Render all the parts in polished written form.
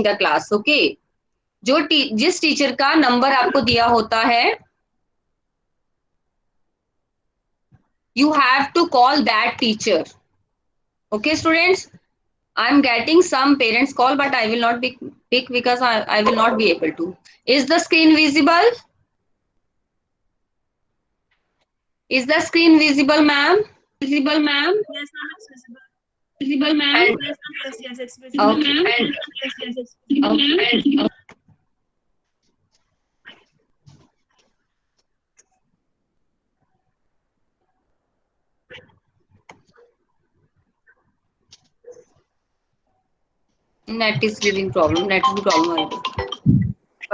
The class. Okay, जिस teacher का number आपको दिया होता है, you have to call that teacher. Okay students, I'm getting some parents call, but I will not be pick because I will not be able to. Is the screen visible? Is the screen visible, ma'am? Visible, ma'am? Yes, ma'am, it's visible. Visible, ma'am? Yes, ma'am, yes, it's visible. Okay. Yes, it's visible. Okay. Net is giving problem. Net की problem आ रही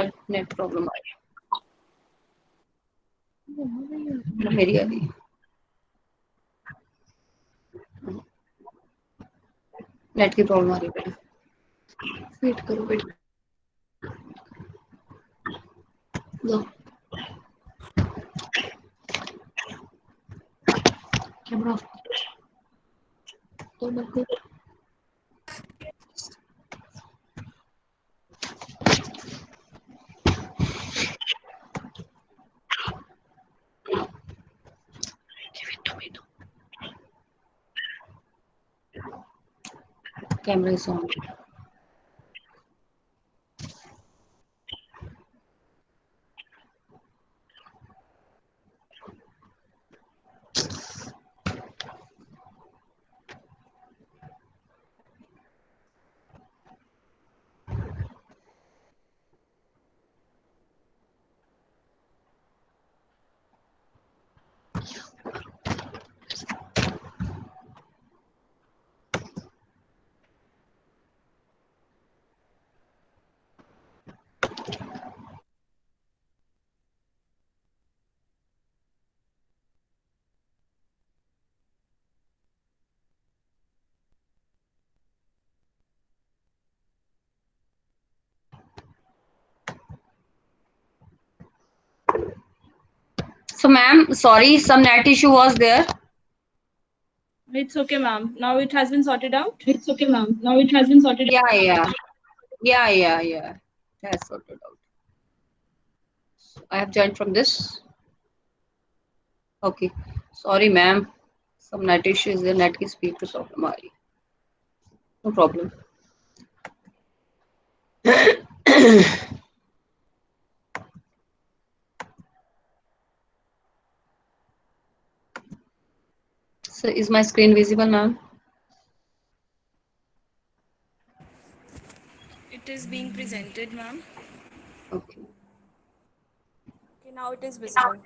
है. Net problem आ रही है. मेरी आ रही है. Net की problem आ रही है. वेट करो, वेट करो. कैमरा तो मत दो. Camera is on. So ma'am, sorry, some net issue was there. It's okay, ma'am. Now it has been sorted out. It's okay, ma'am. Now it has been sorted. Yeah. That's sorted out. I have joined from this. Okay. Sorry, ma'am. Some net issue is there. Net की speed पे problem आ रही है. No problem. So is my screen visible, ma'am? It is being presented, ma'am. Okay. Okay, now it is visible.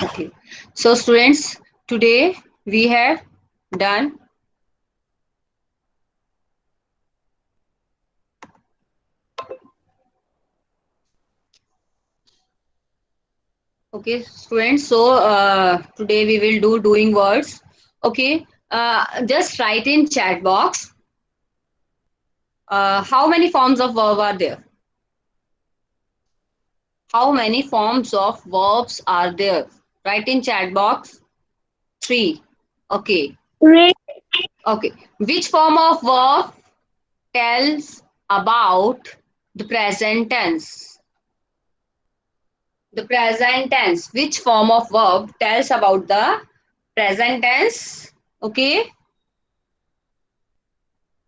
Okay. So students, today we have done. Okay, students. So today we will do doing words. Okay. Just write in chat box. How many forms of verb are there? How many forms of verbs are there? Write in chat box. 3. Okay. Okay. Which form of verb tells about the present tense? The present tense. Which form of verb tells about the present tense? Okay.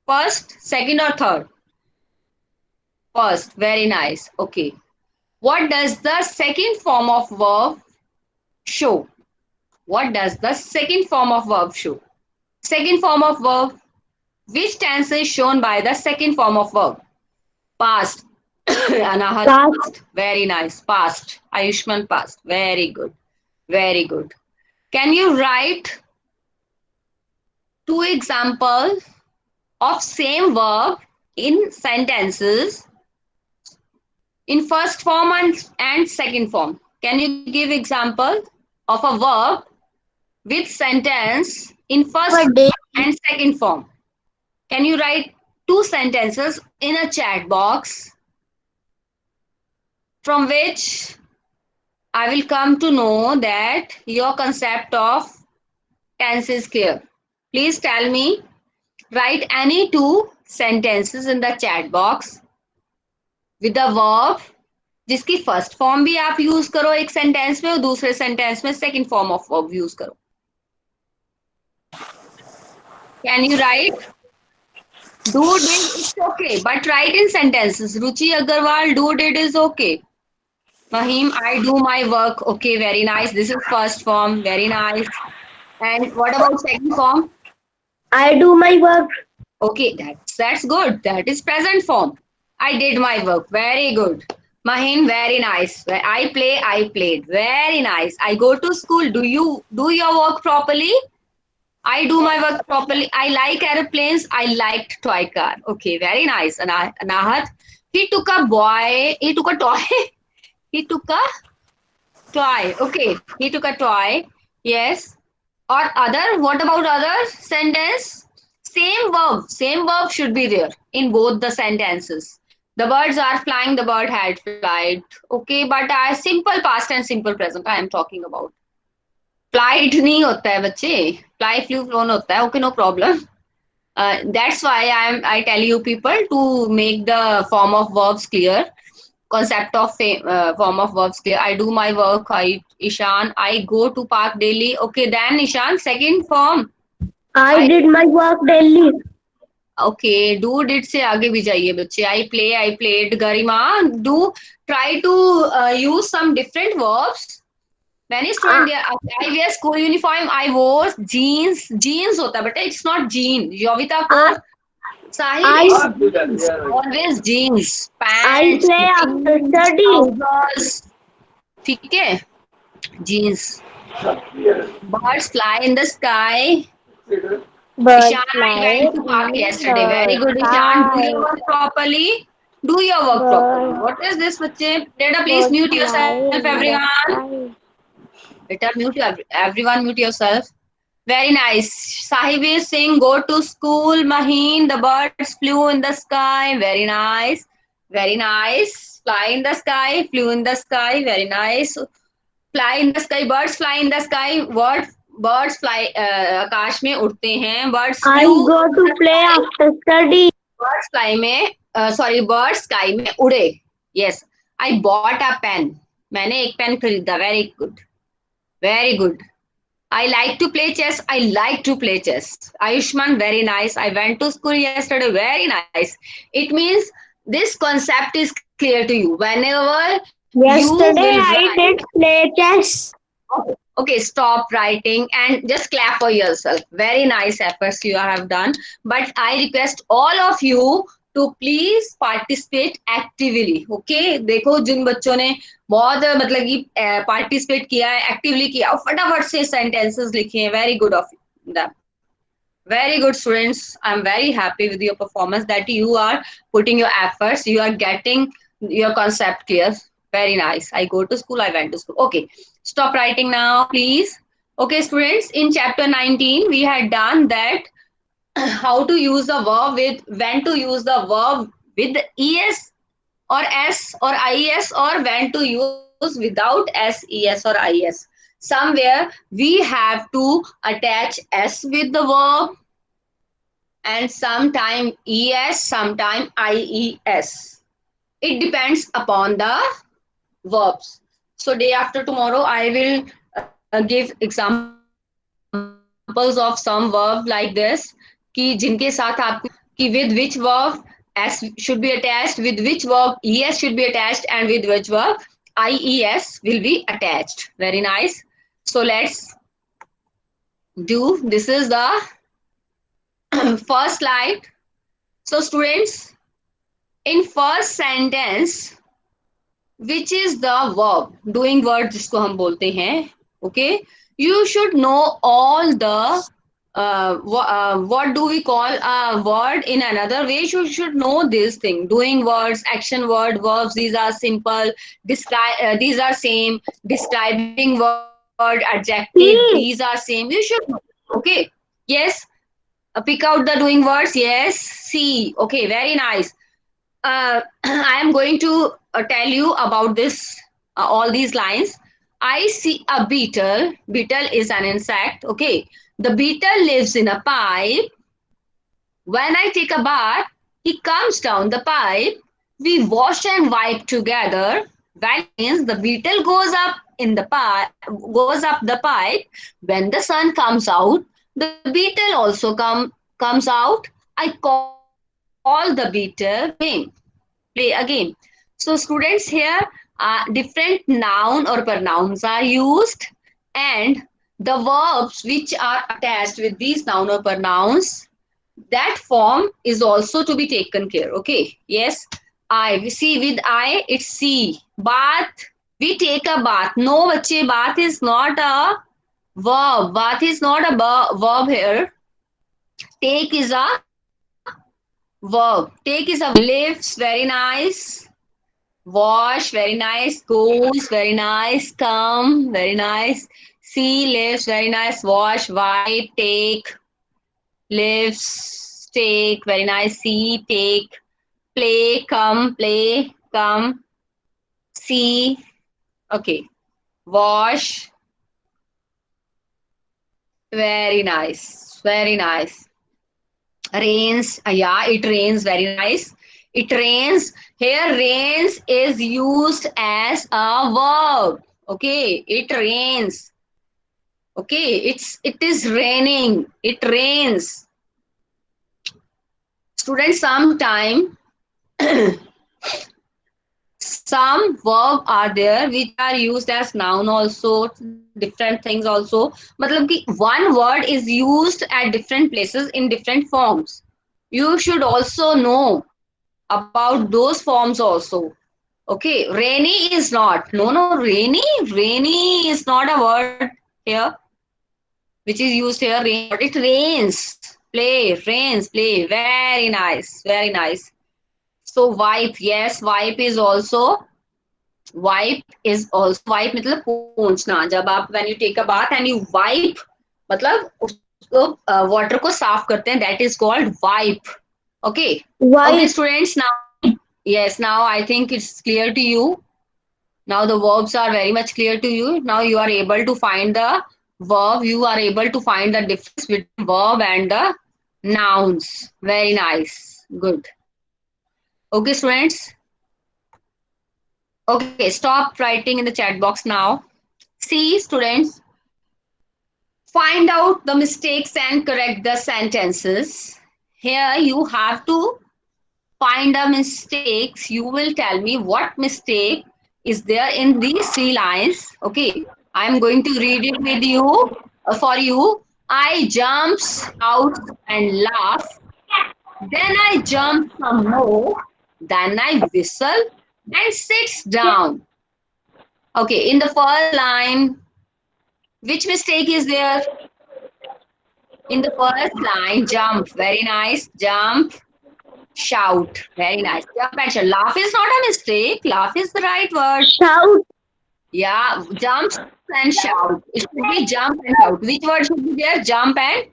First, second, or third? First. Very nice. Okay. What does the second form of verb show? What does the second form of verb show? Second form of verb. Which tense is shown by the second form of verb? Past. Anahat past. Very nice. Past. Ayushman past. Very good. Very good. Can you write two examples of same verb in sentences in first form and second form? Can you give example of a verb with sentence in first and second form? Can you write two sentences in a chat box from which I will come to know that your concept of tense is clear? Please tell me. Write any two sentences in the chat box with a verb जिसकी first form भी आप use करो एक sentence में और दूसरे sentence में second form of verb use करो. Can you write? Do did it's okay, but write in sentences. Ruchi Agarwal, do did is okay. Mahim, I do my work. Okay, very nice. This is first form. Very nice. And what about second form? I do my work. Okay, that's good. That is present form. I did my work. Very good. Mahim, very nice. I play, I played. Very nice. I go to school. Do you do your work properly? I do my work properly. I like airplanes. I liked toy car. Okay, very nice. Anahat, he took a boy. He took a toy. He took a toy. Okay, he took a toy. Yes. Or other. What about other sentence? Same verb. Same verb should be there in both the sentences. The birds are flying. The bird had flight. Okay, but I simple past and simple present. I am talking about. Flight नहीं होता है बच्चे. Fly, flew, flown होता है. Okay, no problem. That's why I tell you people to make the form of verbs clear. Concept of form of verbs clear. I do my work. Ishan, I go to park daily. Okay, then Ishan, second form. I did my work daily. Okay, do did से आगे भी जाइए बच्चे. I played. Garima, do try to use some different verbs. Many students, I wear school uniform. I wore jeans. Jeans होता है but it's not jean. Yovita Kaur, Sahil, I it's jeans. Always jeans. I Pants, play after jeans, study. trousers. ठीक है? Jeans. Birds fly in the sky. Birds Ishan, I fly went to park in yesterday. Very the good, Ishan. Do your sky. work properly. Do your work properly. Birds, What is this, बच्चे? Data, please birds mute fly yourself, in the everyone. sky. Better mute everyone. Mute yourself. Very nice. Sahib is saying, go to school. Maheen, the birds flew in the sky. Very nice. Very nice. Fly in the sky. Flew in the sky. Very nice. Fly in the sky. Birds fly in the sky. What? Birds fly. आकाश में उड़ते हैं. Birds I flew go in to the play sky. after study. Birds fly में sorry birds sky में उड़े. Yes. I bought a pen. मैंने एक pen खरीदा. Very good. Very good. I like to play chess. I like to play chess. Ayushman, very nice. I went to school yesterday. Very nice. It means this concept is clear to you. Whenever you will Yesterday I write. did play chess. Okay, stop writing and just clap for yourself. Very nice efforts you have done. But I request all of you to please participate actively. Okay, देखो जिन बच्चों ने बहुत मतलब कि participate किया है actively किया और फटाफट से सेंटेंसेस लिखे हैं. Very good of them. Very good, students. I'm very happy with your performance that you are putting your efforts. You are getting your concept clear. Very nice. I go to school. I went to school. Okay. Stop writing now, please. Okay, students. In chapter 19, we had done that how to use the verb with, when to use the verb with es or s or is, or when to use without s, es or is. Somewhere we have to attach s with the verb and sometime es, sometime ies. It depends upon the verbs. So day after tomorrow, I will give examples of some verb like this. कि जिनके साथ आपको कि with which verb s should be attached, with which verb es should be attached, and with which verb ies will be attached. Very nice. So let's do. This is the first slide. So students, in first sentence, which is the verb, doing word जिसको हम बोलते हैं. Okay, you should know all the what do we call a word in another way. You should know this thing: doing words, action word, verbs. These are simple. Describe. These are same. Describing word, adjective. These are See, same. You should know. Okay. Yes. Pick out the doing words. Yes. See. Okay. Very nice. I am going to tell you about this, all these lines. I see a beetle. Beetle is an insect. Okay. The beetle lives in a pipe. When I take a bath, he comes down the pipe. We wash and wipe together. Valley means the beetle goes up in the pipe, goes up the pipe. When the sun comes out, the beetle also comes out. I call the beetle game. Play again. So students, here different noun or pronouns are used, and the verbs which are attached with these noun or pronouns, that form is also to be taken care. Okay, yes. I, we see with I, it's see. Bath, we take a bath. No, bache, bath is not a verb. Bath is not a verb here. Take is a verb. Take is a lives, very nice. Wash, very nice. Goes, very nice. Come, very nice. See, lives, very nice. Wash, wipe, take, lives, take, very nice. See, take, play, come, see. Okay, wash, very nice, very nice. Rains, yeah, it rains, very nice. It rains. Here, rains is used as a verb. Okay, it rains. Okay, it is raining. It rains. Students, sometime some verb are there which are used as noun also, different things also. मतलब कि one word is used at different places in different forms. You should also know about those forms also. Okay, rainy is not. No, rainy. Rainy is not a word here which is used here. Rainy is a word. It rains. Play, rains, play. Very nice, very nice. So wipe, yes, wipe is also. Wipe is also, wipe मतलब पोंछना. जब आप when you take a bath and you wipe मतलब उसको water को साफ करते हैं, that is called wipe. Okay. Okay, Wipe. students, now yes, now I think it's clear to you. Now the verbs are very much clear to you. Now you are able to find the verb. You are able to find the difference between verb and the nouns. Very nice. Good. Okay, students. Okay, stop writing in the chat box now. See, students, find out the mistakes and correct the sentences. Here you have to find the mistakes. You will tell me what mistake is there in these three lines. Okay, I am going to read it with you for you. I jumps out and laugh. Then I jump some more. Then I whistle and sits down. Okay, in the first line, which mistake is there? In the first line, jump, very nice. Jump, shout, very nice. Jump and shout. Laugh is not a mistake. Laugh is the right word. Shout. Yeah, jump and shout. It should be jump and shout. Which word should be there? Jump and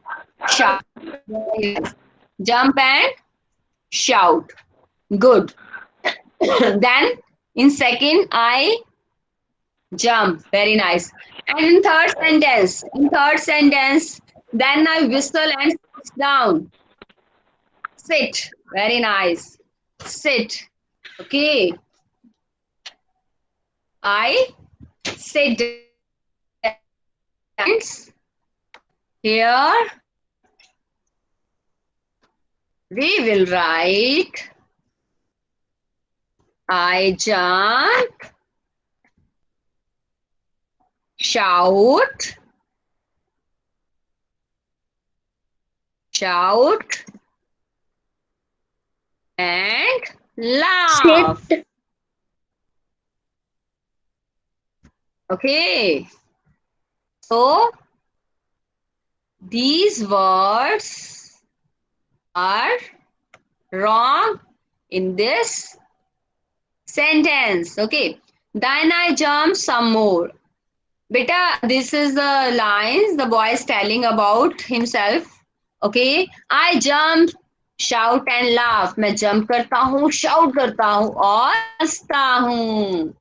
shout. Very nice. Jump and shout. Good. Then in second, I jump. Very nice. And in third sentence, then I whistle and sit down. Sit. Very nice. Sit. Okay. I sit down. Here we will write I jump, shout, and laugh. Sit. Okay. So these words are wrong in this sentence. Okay. Then I jump some more. Beta, this is the lines the boy is telling about himself. Okay. I jump, shout and laugh. मैं jump करता हूँ, shout करता हूँ और हंसता हूँ.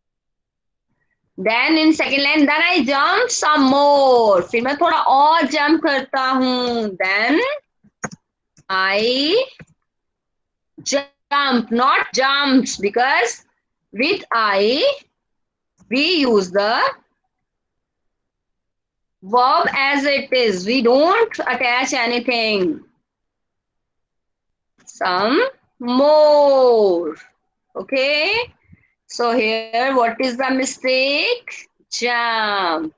Then in second line, then I jump some more. फिर मैं थोड़ा और jump करता हूँ. Then I jump jump, not jumps, because with I we use the verb as it is. We don't attach anything. Some more. Okay. So here, what is the mistake? Jump.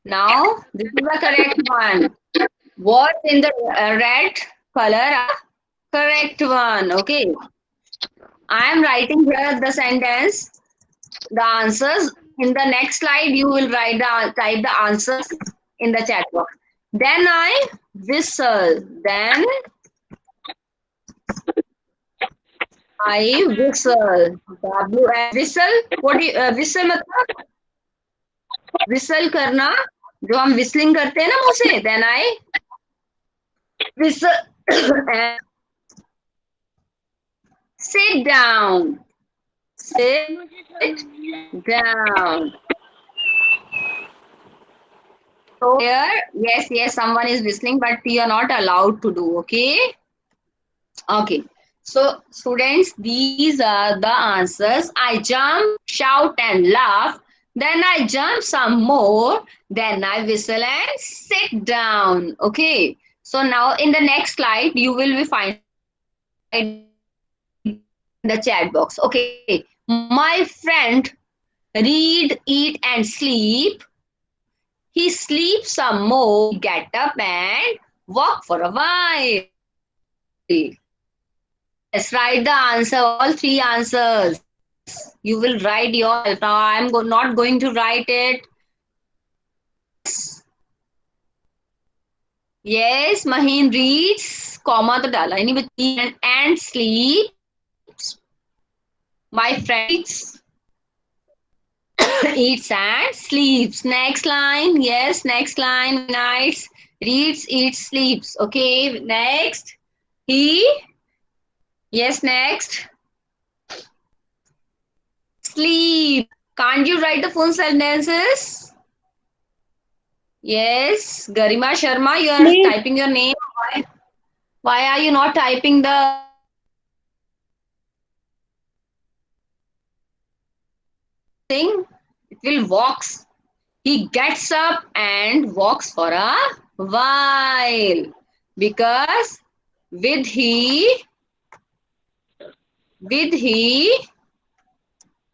Now, this is the correct one. Words in the red color are correct one. Okay. I am writing here the sentence, the answers. In the next slide, you will type the answers in the chat box. Then I whistle. Then I whistle. Whistle. What do you, whistle मतलब whistle करना, जो हम whistling करते हैं ना मुंह से. Then I whistle and sit down. Sit down. So here, yes, someone is whistling, but you are not allowed to do. Okay. Okay. So students, these are the answers. I jump, shout and laugh. Then I jump some more. Then I whistle and sit down. Okay. So now in the next slide, you will be finding the chat box. Okay. My friend read, eat and sleep. He sleeps some more, get up and walk for a while. Yes, write the answer, all three answers. You will write yourself. Now I am not going to write it. Yes, Maheen reads, comma to dala ही नहीं बच्ची, and sleeps. My friends eats and sleeps. Next line, yes, next line, nights, reads, eats, sleeps. Okay, next. He, yes, next. Sleep. Can't you write the full sentences? Yes, Garima Sharma, you are Sleep. typing your name. Why are you not typing the thing? It will walks. He gets up and walks for a while. Because with he,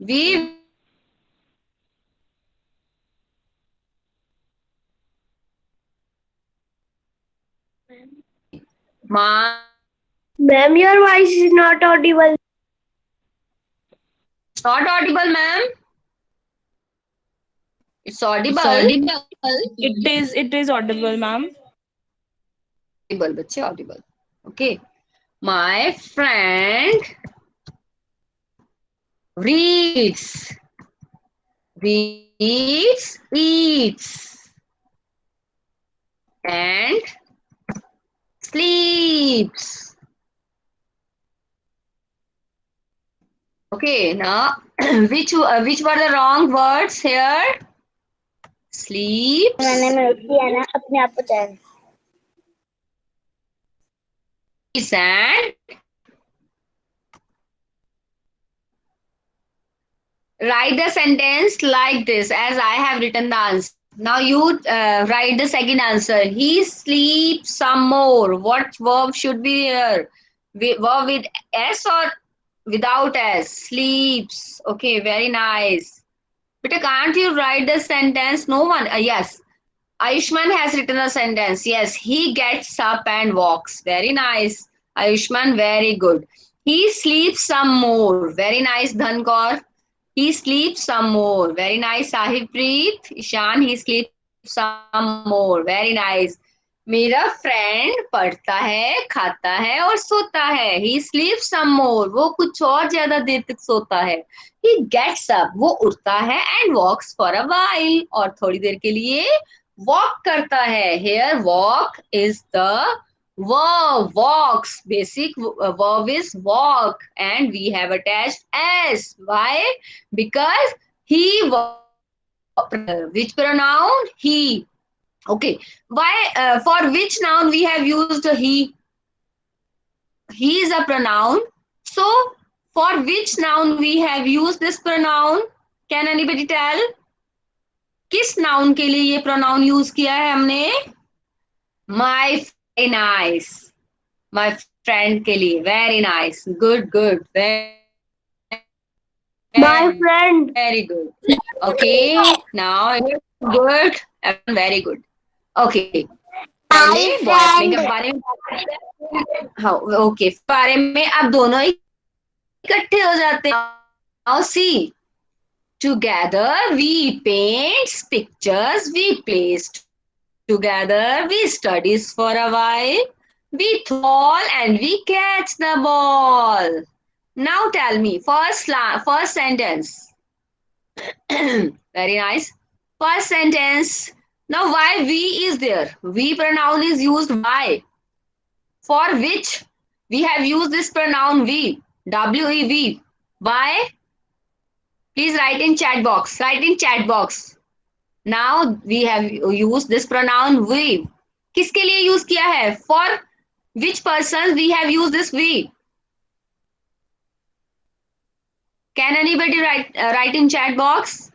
we ma Ma'am, your voice is not audible. not audible, ma'am. It's audible. It is audible, ma'am. Audible, बच्चे audible. Okay. My friend reads, eats, and sleeps. Okay, now which were the wrong words here? Sleeps and write the sentence like this as I have written the answer. Now you write the second answer. He sleeps some more. What verb should be here? Verb with S or without S? Sleeps. Okay, very nice. But can't you write the sentence? No one. Yes. Ayushman has written a sentence. Yes, he gets up and walks. Very nice. Ayushman, very good. He sleeps some more. Very nice, Dhankor. He sleeps some more. Very nice, Sahib Preet. Ishan, he sleeps some more. Very nice. मेरा friend पढ़ता है, खाता है और सोता है. He sleeps some more. वो कुछ और ज्यादा देर तक सोता है. He gets up. वो उठता है and walks for a while. और थोड़ी देर के लिए walk करता है. Here walk is the verb. Walks. Basic verb is walk and we have attached s. Why? Because he which pronoun? He. Okay. Why? For which noun we have used he? He is a pronoun. So, for which noun we have used this pronoun? Can anybody tell? किस noun के लिए ये pronoun use किया है हमने? My very nice. My friend के लिए. Very nice. Good, good. My friend. Very good. Okay. Now it is good. Very good. Okay. पहले My बॉयफ्रेंड के friend. बारे में बात करें। हाँ ओके बारे में अब दोनों इकट्ठे हो जाते हैं। Now see, together we paint pictures, we plays together, we studies for a while, we throw ball and we catch the ball. Now tell me, first sentence. Very nice. First sentence. Now why we is there? We pronoun is used why? For which we have used this pronoun we. W-E-V. Why? Please write in chat box. Write in chat box. Now we have used this pronoun we. किसके लिए use किया है? For which persons we have used this we? Can anybody write in chat box?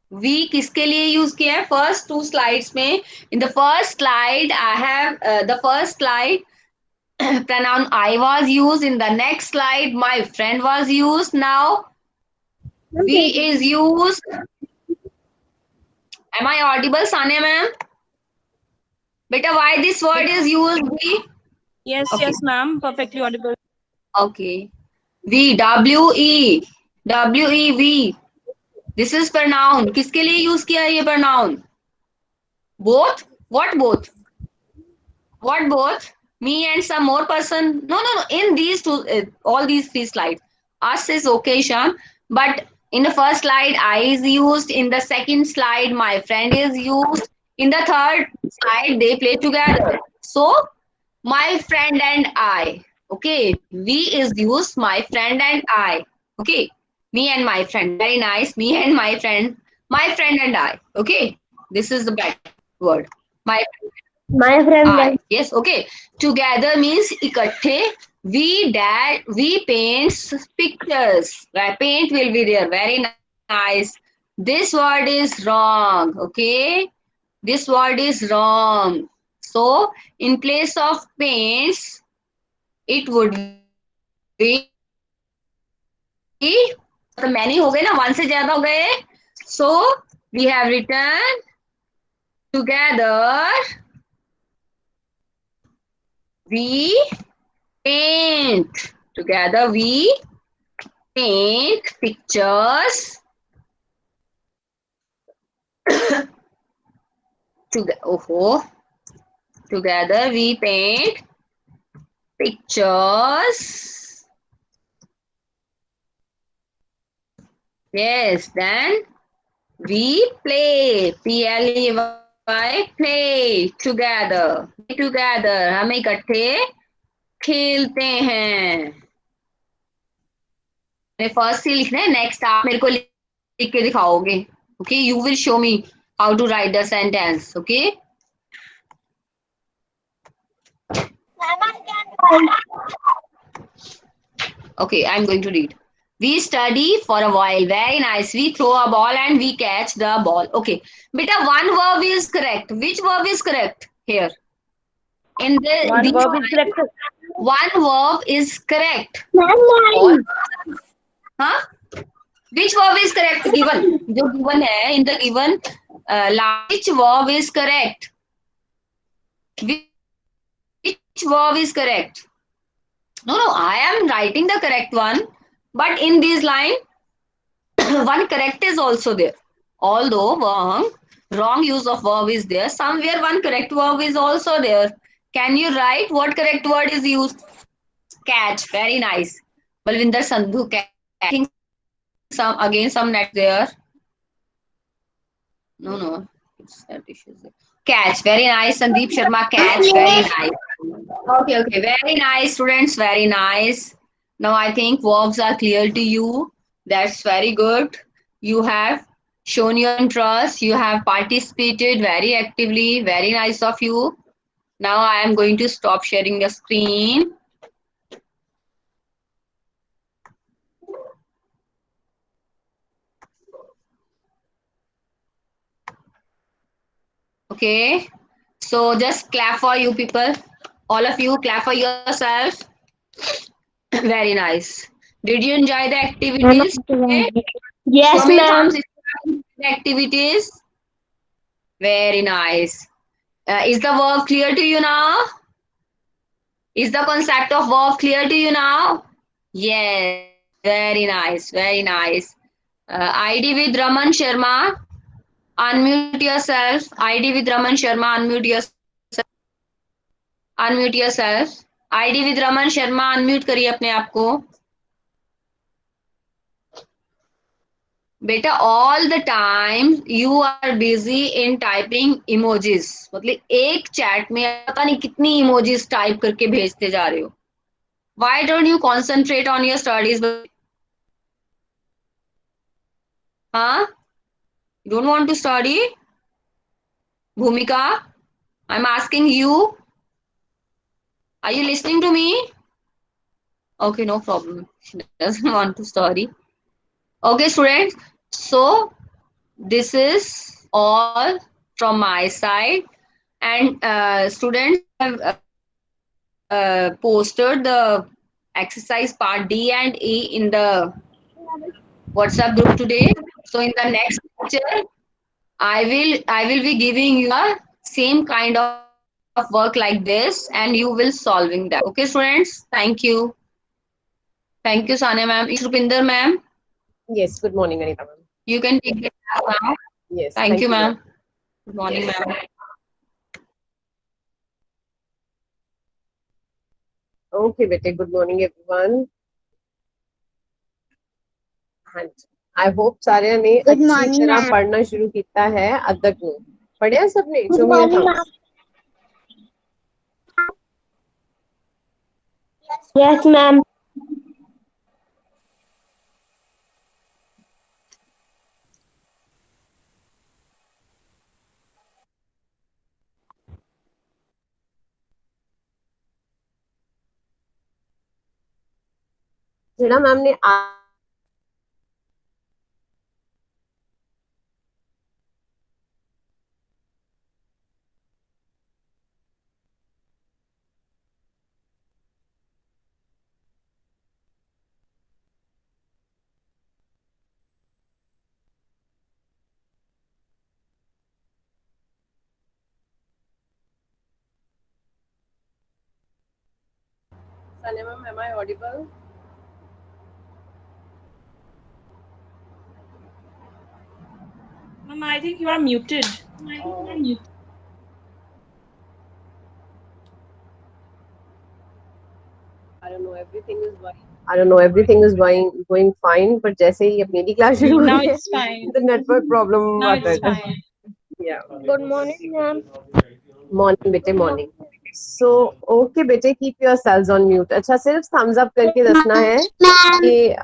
We किसके लिए use किया है? First two slides में. In the first slide, I have the first slide pronoun I was used. In the next slide, my friend was used. Now we is used. Am I audible, Sania ma'am? Beta, why this word is used? We? Yes, Okay. yes, ma'am. Perfectly audible. Okay. We, W-E. W-E-V. This is pronoun. किसके लिए use किया है ये pronoun? Both? What both? What both? Me and some more person? No, no, no. In these two, all these three slides. Us is okay, Sham. But in the first slide, I is used. In the second slide, my friend is used. In the third slide, they play together. So, my friend and I. Okay. We is used. My friend and I. Okay. Me and my friend. Very nice. Me and my friend. My friend and I. Okay. This is the bad word. My My friend. I. Yes, okay. Together means इकट्ठे. We paint pictures. Where paint will be there. Very nice. This word is wrong. Okay. This word is wrong. So in place of paints, it would be तो many हो गए ना one से ज्यादा हो गए. So we have written together. We paint. Together we paint pictures. Together we paint pictures. Yes, then we play. Play. Play together. Together. हम इकट्ठे खेलते हैं. मैं फर्स्ट ही लिखना है. नेक्स्ट आप मेरे को लिख के दिखाओगे. Okay, you will show me how to write the sentence. Okay. Okay, I'm going to read. We study for a while. Very nice. We throw a ball and we catch the ball. Okay. Beta, one verb is correct. Which verb is correct here? In One these verb is correct. one verb is correct. Ma'am, Huh? Which verb is correct? Given. जो given है, in the given which verb is correct? Which verb is correct? No, I am writing the correct one. But in this line, one correct is also there. Although wrong use of verb is there, somewhere one correct verb is also there. Can you write what correct word is used? Catch. Very nice. Balvinder Sandhu, catching some net there. No. It's that issue. Catch. Very nice. Sandeep Sharma, catch. Very nice. Okay. Very nice, students. Very nice. Now I think verbs are clear to you. That's very good. You have shown your interest. You have participated very actively. Very nice of you. Now I am going to stop sharing the screen. Okay. So just clap for you people. All of you clap for yourself. Very nice. Did you enjoy the activities? Okay. Show Yes, me the thumbs ma'am. if you enjoyed the activities. Very nice. Is the verb clear to you now? Is the concept of verb clear to you now? Yes. Very nice. Very nice. ID with Raman Sharma. Unmute yourself. ID with Raman Sharma. Unmute yourself. Unmute yourself. ID with Raman Sharma. Unmute करिए अपने आप को. बेटा all the time you are busy in typing emojis. मतलब एक chat में पता नहीं कितनी इमोजीज टाइप करके भेजते जा रहे हो. Why don't you concentrate on your studies? हाँ, don't want to study? Bhumika, I am asking you, are you listening to me? Okay, no problem. She doesn't want to study. Okay, students. So this is all from my side. And students have posted the exercise part D and E in the WhatsApp group today. So in the next lecture, I will be giving you a same kind of work like this, and you will solving that. Okay, students. Thank you. Thank you, Sania ma'am. Is Rupinder ma'am? Yes, good morning, Anita ma'am. You can take the class now. Yes, Thank you, ma'am. ma'am. Good morning, Yes. ma'am. Okay, bete, good morning, everyone. हाँ जी, I hope सारे ने Good अच्छी morning, तरह ma'am. पढ़ना शुरू किया है अदक में. पढ़िया सबने? Good Show me your morning, thumbs. ma'am. Yes, ma'am. जेड़ा मैम ने Sania ma'am, am I audible? Ma'am, I think you are muted. I don't know, everything is going fine, but जैसे ही अब मेरी क्लास शुरू Now हुई है, it's fine. the network problem Now आता it's है. fine. Yeah. Good morning, ma'am. Morning, bete, morning. So, okay, bete, keep yourselves on mute. अच्छा, सिर्फ thumbs up करके दसना है Ma'am. कि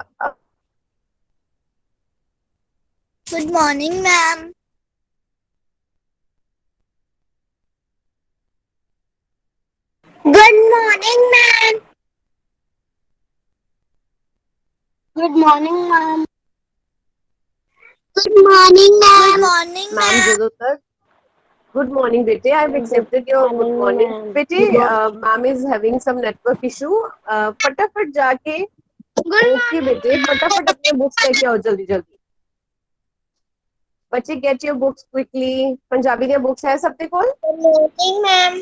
Good morning, ma'am. Good morning, ma'am. Good morning, ma'am. Good morning, ma'am. Good morning, ma'am ਜਦੋਂ तक good morning bete, I've accepted your good morning. Bete, ma'am is having some network issue. फटाफट जाके okay bete, फटाफट अपने books लेके आओ जल्दी जल्दी. बच्चे get your books quickly. Punjabi ਦੀਆਂ books है सबके कोल? Good morning, ma'am.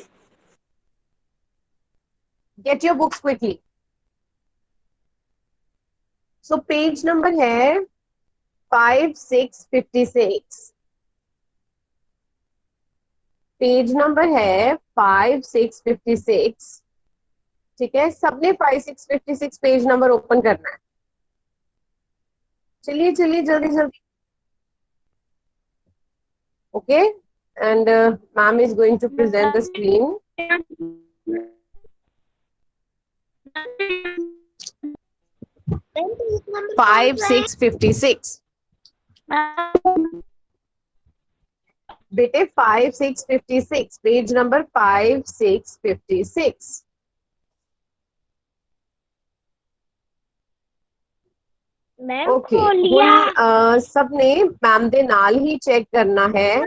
Get your books quickly. So page number है 5656. पेज नंबर है 5656. ठीक है, सबने 5656 पेज नंबर ओपन करना है. चलिए चलिए जल्दी जल्दी. Okay, and ma'am is going to present the screen. 5656. बेटे 5656, पेज नंबर 5656। मैम ओके, खोल लिया। हुण सबने मैम दे नाल ही चेक करना है।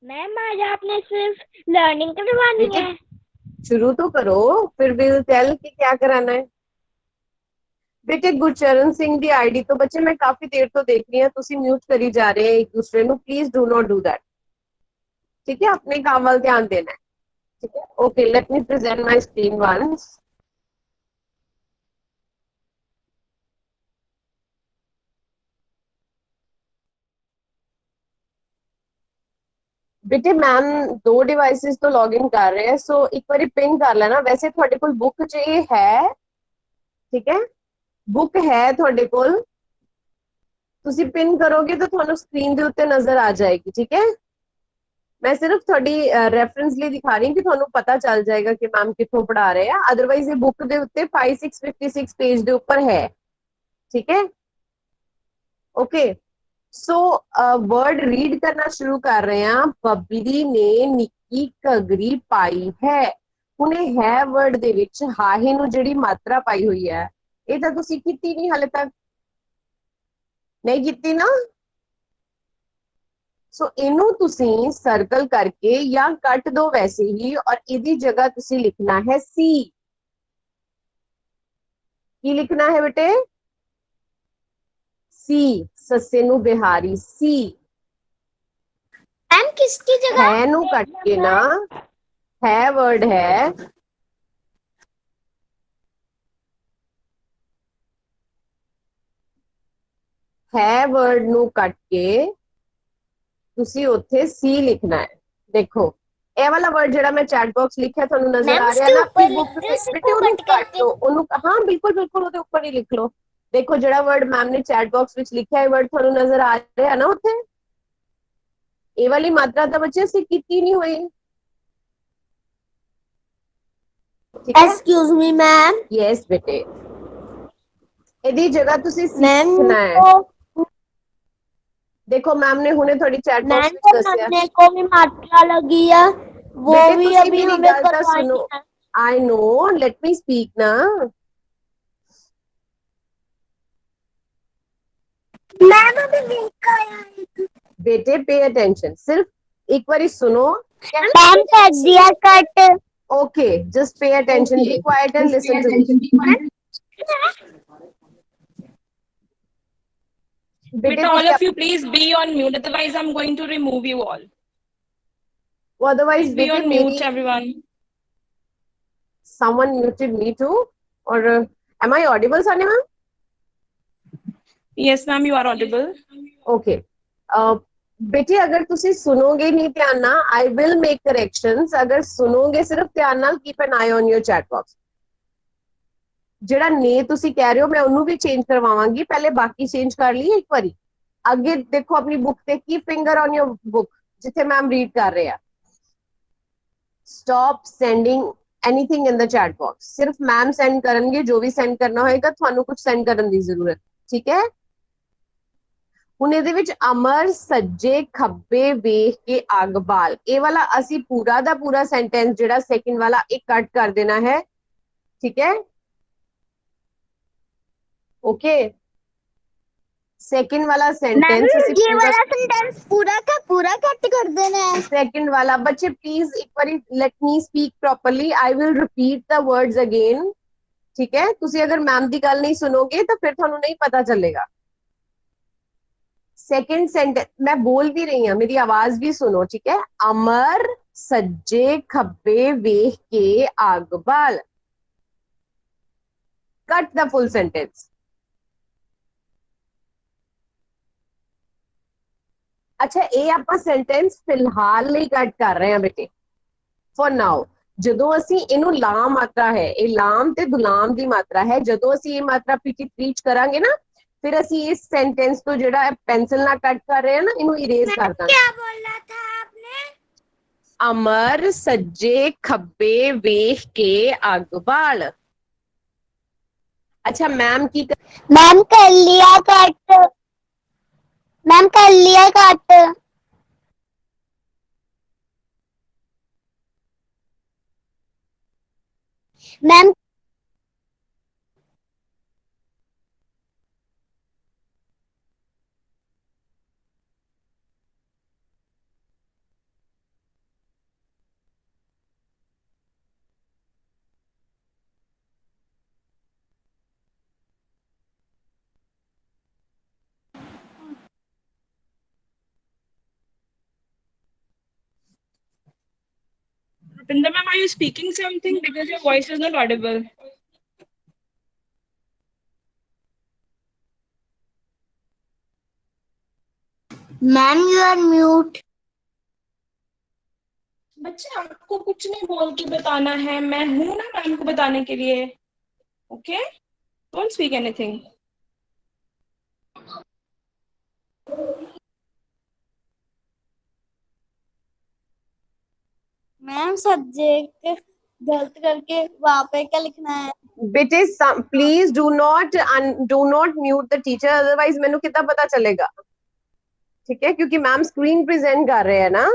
मैम आज आपने सिर्फ लर्निंग करवानी बेटे है। शुरू तो करो, फिर विल टेल कि क्या कराना है। बेटे गुरचरण सिंह दी आईडी तो बच्चे मैं काफी देर तो देख रही हूं, तुसी म्यूट करी जा रहे हैं एक दूसरे ਨੂੰ, please do not do that. ठीक है, अपने काम वाल ध्यान देना है। ठीक है, okay, let me present my screen once. बेटे मैम दो डिवाइसेस तो लॉग इन कर रहे हैं, सो एक बार पिन कर लेना। वैसे ਤੁਹਾਡੇ ਕੋਲ बुक च ये है, ठीक है, बुक है ਤੁਹਾਡੇ ਕੋਲ, ਤੁਸੀਂ पिन करोगे तो ਤੁਹਾਨੂੰ स्क्रीन ਦੇ ਉੱਤੇ नजर आ जाएगी। ठीक है, मैं सिर्फ थोड़ी रेफरेंस लिए दिखा रही हूँ कि ਤੁਹਾਨੂੰ पता चल जाएगा कि मैम कितों पढ़ा रहे हैं। अदरवाइज ये बुक ਦੇ ਉੱਤੇ 5656 पेज ਦੇ ਉੱਪਰ है। ठीक है, ओके, सो वर्ड रीड करना शुरू कर रहे हैं। बबली ने निक्की घगरी पाई है। ਹੁਣੇ है वर्ड ਦੇ ਵਿੱਚ ਹਾਹੇ ਨੂੰ ਜਿਹੜੀ ਮਾਤਰਾ ਪਾਈ ਹੋਈ ਹੈ, ਇਹ ਤਾਂ ਤੁਸੀਂ ਕੀਤੀ ਨਹੀਂ ਹਾਲੇ ਤੱਕ, ਨਹੀਂ ਕੀਤੀ ਨਾ। सो इनू तुसी सर्कल करके या कट दो वैसे ही, और इदी जगह तुसी लिखना है सी। की लिखना है बेटे? सी, सस्से नु बिहारी सी। मैम किसकी जगह है नु कट के ना, है वर्ड है वर्ड नु कट के ਤੁਸੀਂ ਉੱਥੇ ਸੀ ਲਿਖਣਾ ਹੈ। ਦੇਖੋ ਇਹ ਵਾਲਾ ਵਰਡ ਜਿਹੜਾ ਮੈਂ ਚੈਟ ਬਾਕਸ ਲਿਖਿਆ ਤੁਹਾਨੂੰ ਨਜ਼ਰ मैम ਆ ਰਿਹਾ उसके ਨਾ ऊपर ਆਪਣੀ लिख बुक दो, ਤੇ, उसी बेटे को ਉਹਨੂੰ कट ਕੱਟ करके। ਲਓ, ਉਹਨੂੰ ਹਾਂ ਬਿਲकुल ਬਿਲकुल ਉਹਦੇ ਉੱਪਰ ਹੀ ਲਿਖ ਲਓ। ਦੇਖੋ ਜਿਹੜਾ ਵਰਡ ਮੈਮ ਨੇ ਚੈਟ ਬਾਕਸ ਵਿੱਚ ਲਿਖਿਆ ਹੈ ਵਰਡ ਤੁਹਾਨੂੰ ਨਜ਼ਰ ਆ ਰਿਹਾ ਨਾ ਉੱਥੇ। ਇਹ ਵਾਲੀ ਮਾਤਰਾ ਤਾਂ ਬੱਚੇ ਅਸੀਂ ਕੀਤੀ ਨਹੀਂ ਹੋਈ। ਠੀਕ ਹੈ, एक्सक्यूज मी मैम। ਯੈਸ ਬੇਟੇ, ਇਹਦੀ ਜਗ੍ਹਾ ਤੁਸੀਂ ਸੀ मैम ਲਿਖਣਾ ਹੈ। को ਦੇਖੋ मैम ने ਹੁਣੇ ਤੁਹਾਡੀ चैट बॉक्स मैम ਵਿੱਚ को ਦੱਸਿਆ। नन्हे को भी मात्रा लगी है, वो बेटे भी ਤੁਸੀਂ अभी ਮੇਰੀ हमें ਗੱਲ ਤਾਂ करवानी सुनो, है। I know, late me speak ना। मैम अभी लिंक आया है। बेटे पे अटेंशन, सिर्फ एक बार सुनो। मैम कर दिया cut. Okay, just pay attention, be quiet and listen to me. बेटे Beta, all कोई of you, please be on mute. Otherwise, I'm going to remove you all. Otherwise Please be बेटे on मेरी mute, everyone. someone muted me too, or am I audible Sanika? Yes, ma'am, you are audible. Okay, बेटे अगर तुसी सुनोगे नहीं ध्यान ना, I will make corrections. अगर सुनोगे सिर्फ ध्यान ना, keep an I on your chat box. ਜਿਹੜਾ ਨੇ ਤੁਸੀਂ ਕਹਿ ਰਹੇ ਹੋ ਮੈਂ ਉਹਨੂੰ ਵੀ ਚੇਂਜ ਕਰਵਾਵਾਂਗੀ, ਪਹਿਲੇ ਬਾਕੀ ਚੇਂਜ ਕਰ ਲਈ ਇੱਕ ਵਾਰੀ। ਅੱਗੇ ਦੇਖੋ ਆਪਣੀ ਬੁੱਕ ਤੇ, ਕੀ ਫਿੰਗਰ ਔਨ ਯੋਰ ਬੁੱਕ ਜਿੱਥੇ ਮੈਮ ਰੀਡ ਕਰ ਰਹੇ ਆ। Stop sending anything in the chat box. सिर्फ मैम सेंड करेंगे, जो भी सेंड करना होएगा ਤੁਹਾਨੂੰ ਕੁਝ ਸੈਂਡ ਕਰਨ ਦੀ ਜ਼ਰੂਰਤ। ਠੀਕ ਹੈ, ਹੁਣ ਇਹਦੇ ਵਿੱਚ ਅਮਰ ਸੱਜੇ ਖੱਬੇ ਵੇਖ ਕੇ ਅੱਗ ਬਾਲ, ਇਹ ਵਾਲਾ ਅਸੀਂ ਪੂਰਾ ਦਾ ਪੂਰਾ ਸੈਂਟੈਂਸ ਜਿਹੜਾ ਸੈਕਿੰਡ ਵਾਲਾ ਇਹ ਕੱਟ ਕਰ ਦੇਣਾ ਹੈ। ਠੀਕ ਹੈ, ओके, सेकंड वाला सेंटेंस ये वाला सेंटेंस पूरा का पूरा कट कर देना है। सेकंड वाला बच्चे प्लीज एक बार let me speak properly, I will repeat the words again. ठीक है, तुसी अगर मैम दी गल नहीं सुनोगे तो फिर थानू नहीं पता चलेगा। सेकंड सेंटेंस मैं बोल भी रही हूं, मेरी आवाज भी सुनो। ठीक है, अमर सज्जे खब्बे वेख के आग बाल, कट द फुल सेंटेंस। अच्छा, ये ਆਪਾਂ ਸੈਂਟੈਂਸ ਫਿਲਹਾਲ ਲਈ ਕੱਟ ਕਰ ਰਹੇ ਹਾਂ ਬੇਟੇ, ਫॉर ਨਾउ। ਜਦੋਂ ਅਸੀਂ ਇਹਨੂੰ ਲਾ ਮਾਤਰਾ ਹੈ, ਇਹ ਲਾਮ ਤੇ ਦੁਲਾਮ ਦੀ ਮਾਤਰਾ ਹੈ, ਜਦੋਂ ਅਸੀਂ ਇਹ ਮਾਤਰਾ ਪੀਟੀ ਚ ਕਰਾਂਗੇ ਨਾ, ਫਿਰ ਅਸੀਂ ਇਸ ਸੈਂਟੈਂਸ ਤੋਂ ਜਿਹੜਾ ਪੈਨਸਲ ਨਾਲ ਕੱਟ ਕਰ ਰਹੇ ਹਾਂ ਨਾ, ਇਹਨੂੰ ਇਰੇਜ਼ ਕਰ ਦਾਂਗੇ। क्या बोला था आपने? ਅਮਰ ਸੱਜੇ ਖੱਬੇ ਵੇਖ ਕੇ ਅੱਗ ਬਾਲ। अच्छा मैम की मैम कर लिया कट। मैम कर लिया cut. Ma'am Rupinder ma'am, are you speaking something because your voice is not audible? Ma'am you are mute. बच्चे आपको कुछ नहीं बोल के बताना है, मैं हूं ना मैम को बताने के लिए। Okay, don't speak anything. Ma'am subject गलत करके वहां पे क्या लिखना है? बेटे please do not mute the teacher, otherwise मैंने कितना पता चलेगा, ठीक है, क्योंकि मैम स्क्रीन प्रेजेंट कर रहे हैं ना।